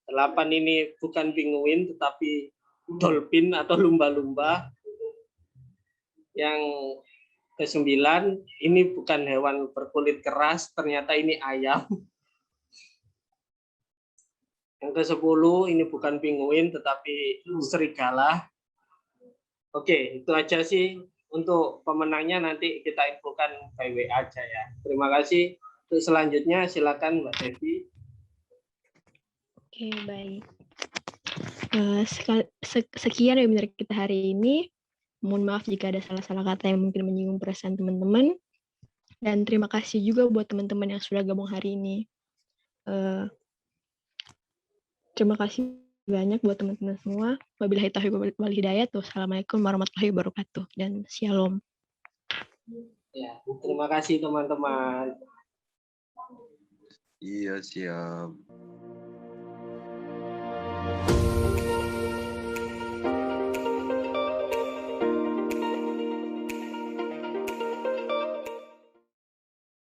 8 ini bukan penguin tetapi dolphin atau lumba-lumba. Yang ke-9 ini bukan hewan berkulit keras, ternyata ini ayam. Yang ke-10 ini bukan penguin tetapi serigala. Oke, itu aja sih. Untuk pemenangnya nanti kita infokan by WA aja ya. Terima kasih. Untuk selanjutnya silakan Mbak Devi. Oke, baik. Sekian webinar kita hari ini. Mohon maaf jika ada salah-salah kata yang mungkin menyinggung perasaan teman-teman. Dan terima kasih juga buat teman-teman yang sudah gabung hari ini. Terima kasih banyak buat teman-teman semua. Wabillahi taufiq wal hidayah. Wassalamualaikum warahmatullahi wabarakatuh. Dan shalom. Ya, terima kasih teman-teman. Iya, siap.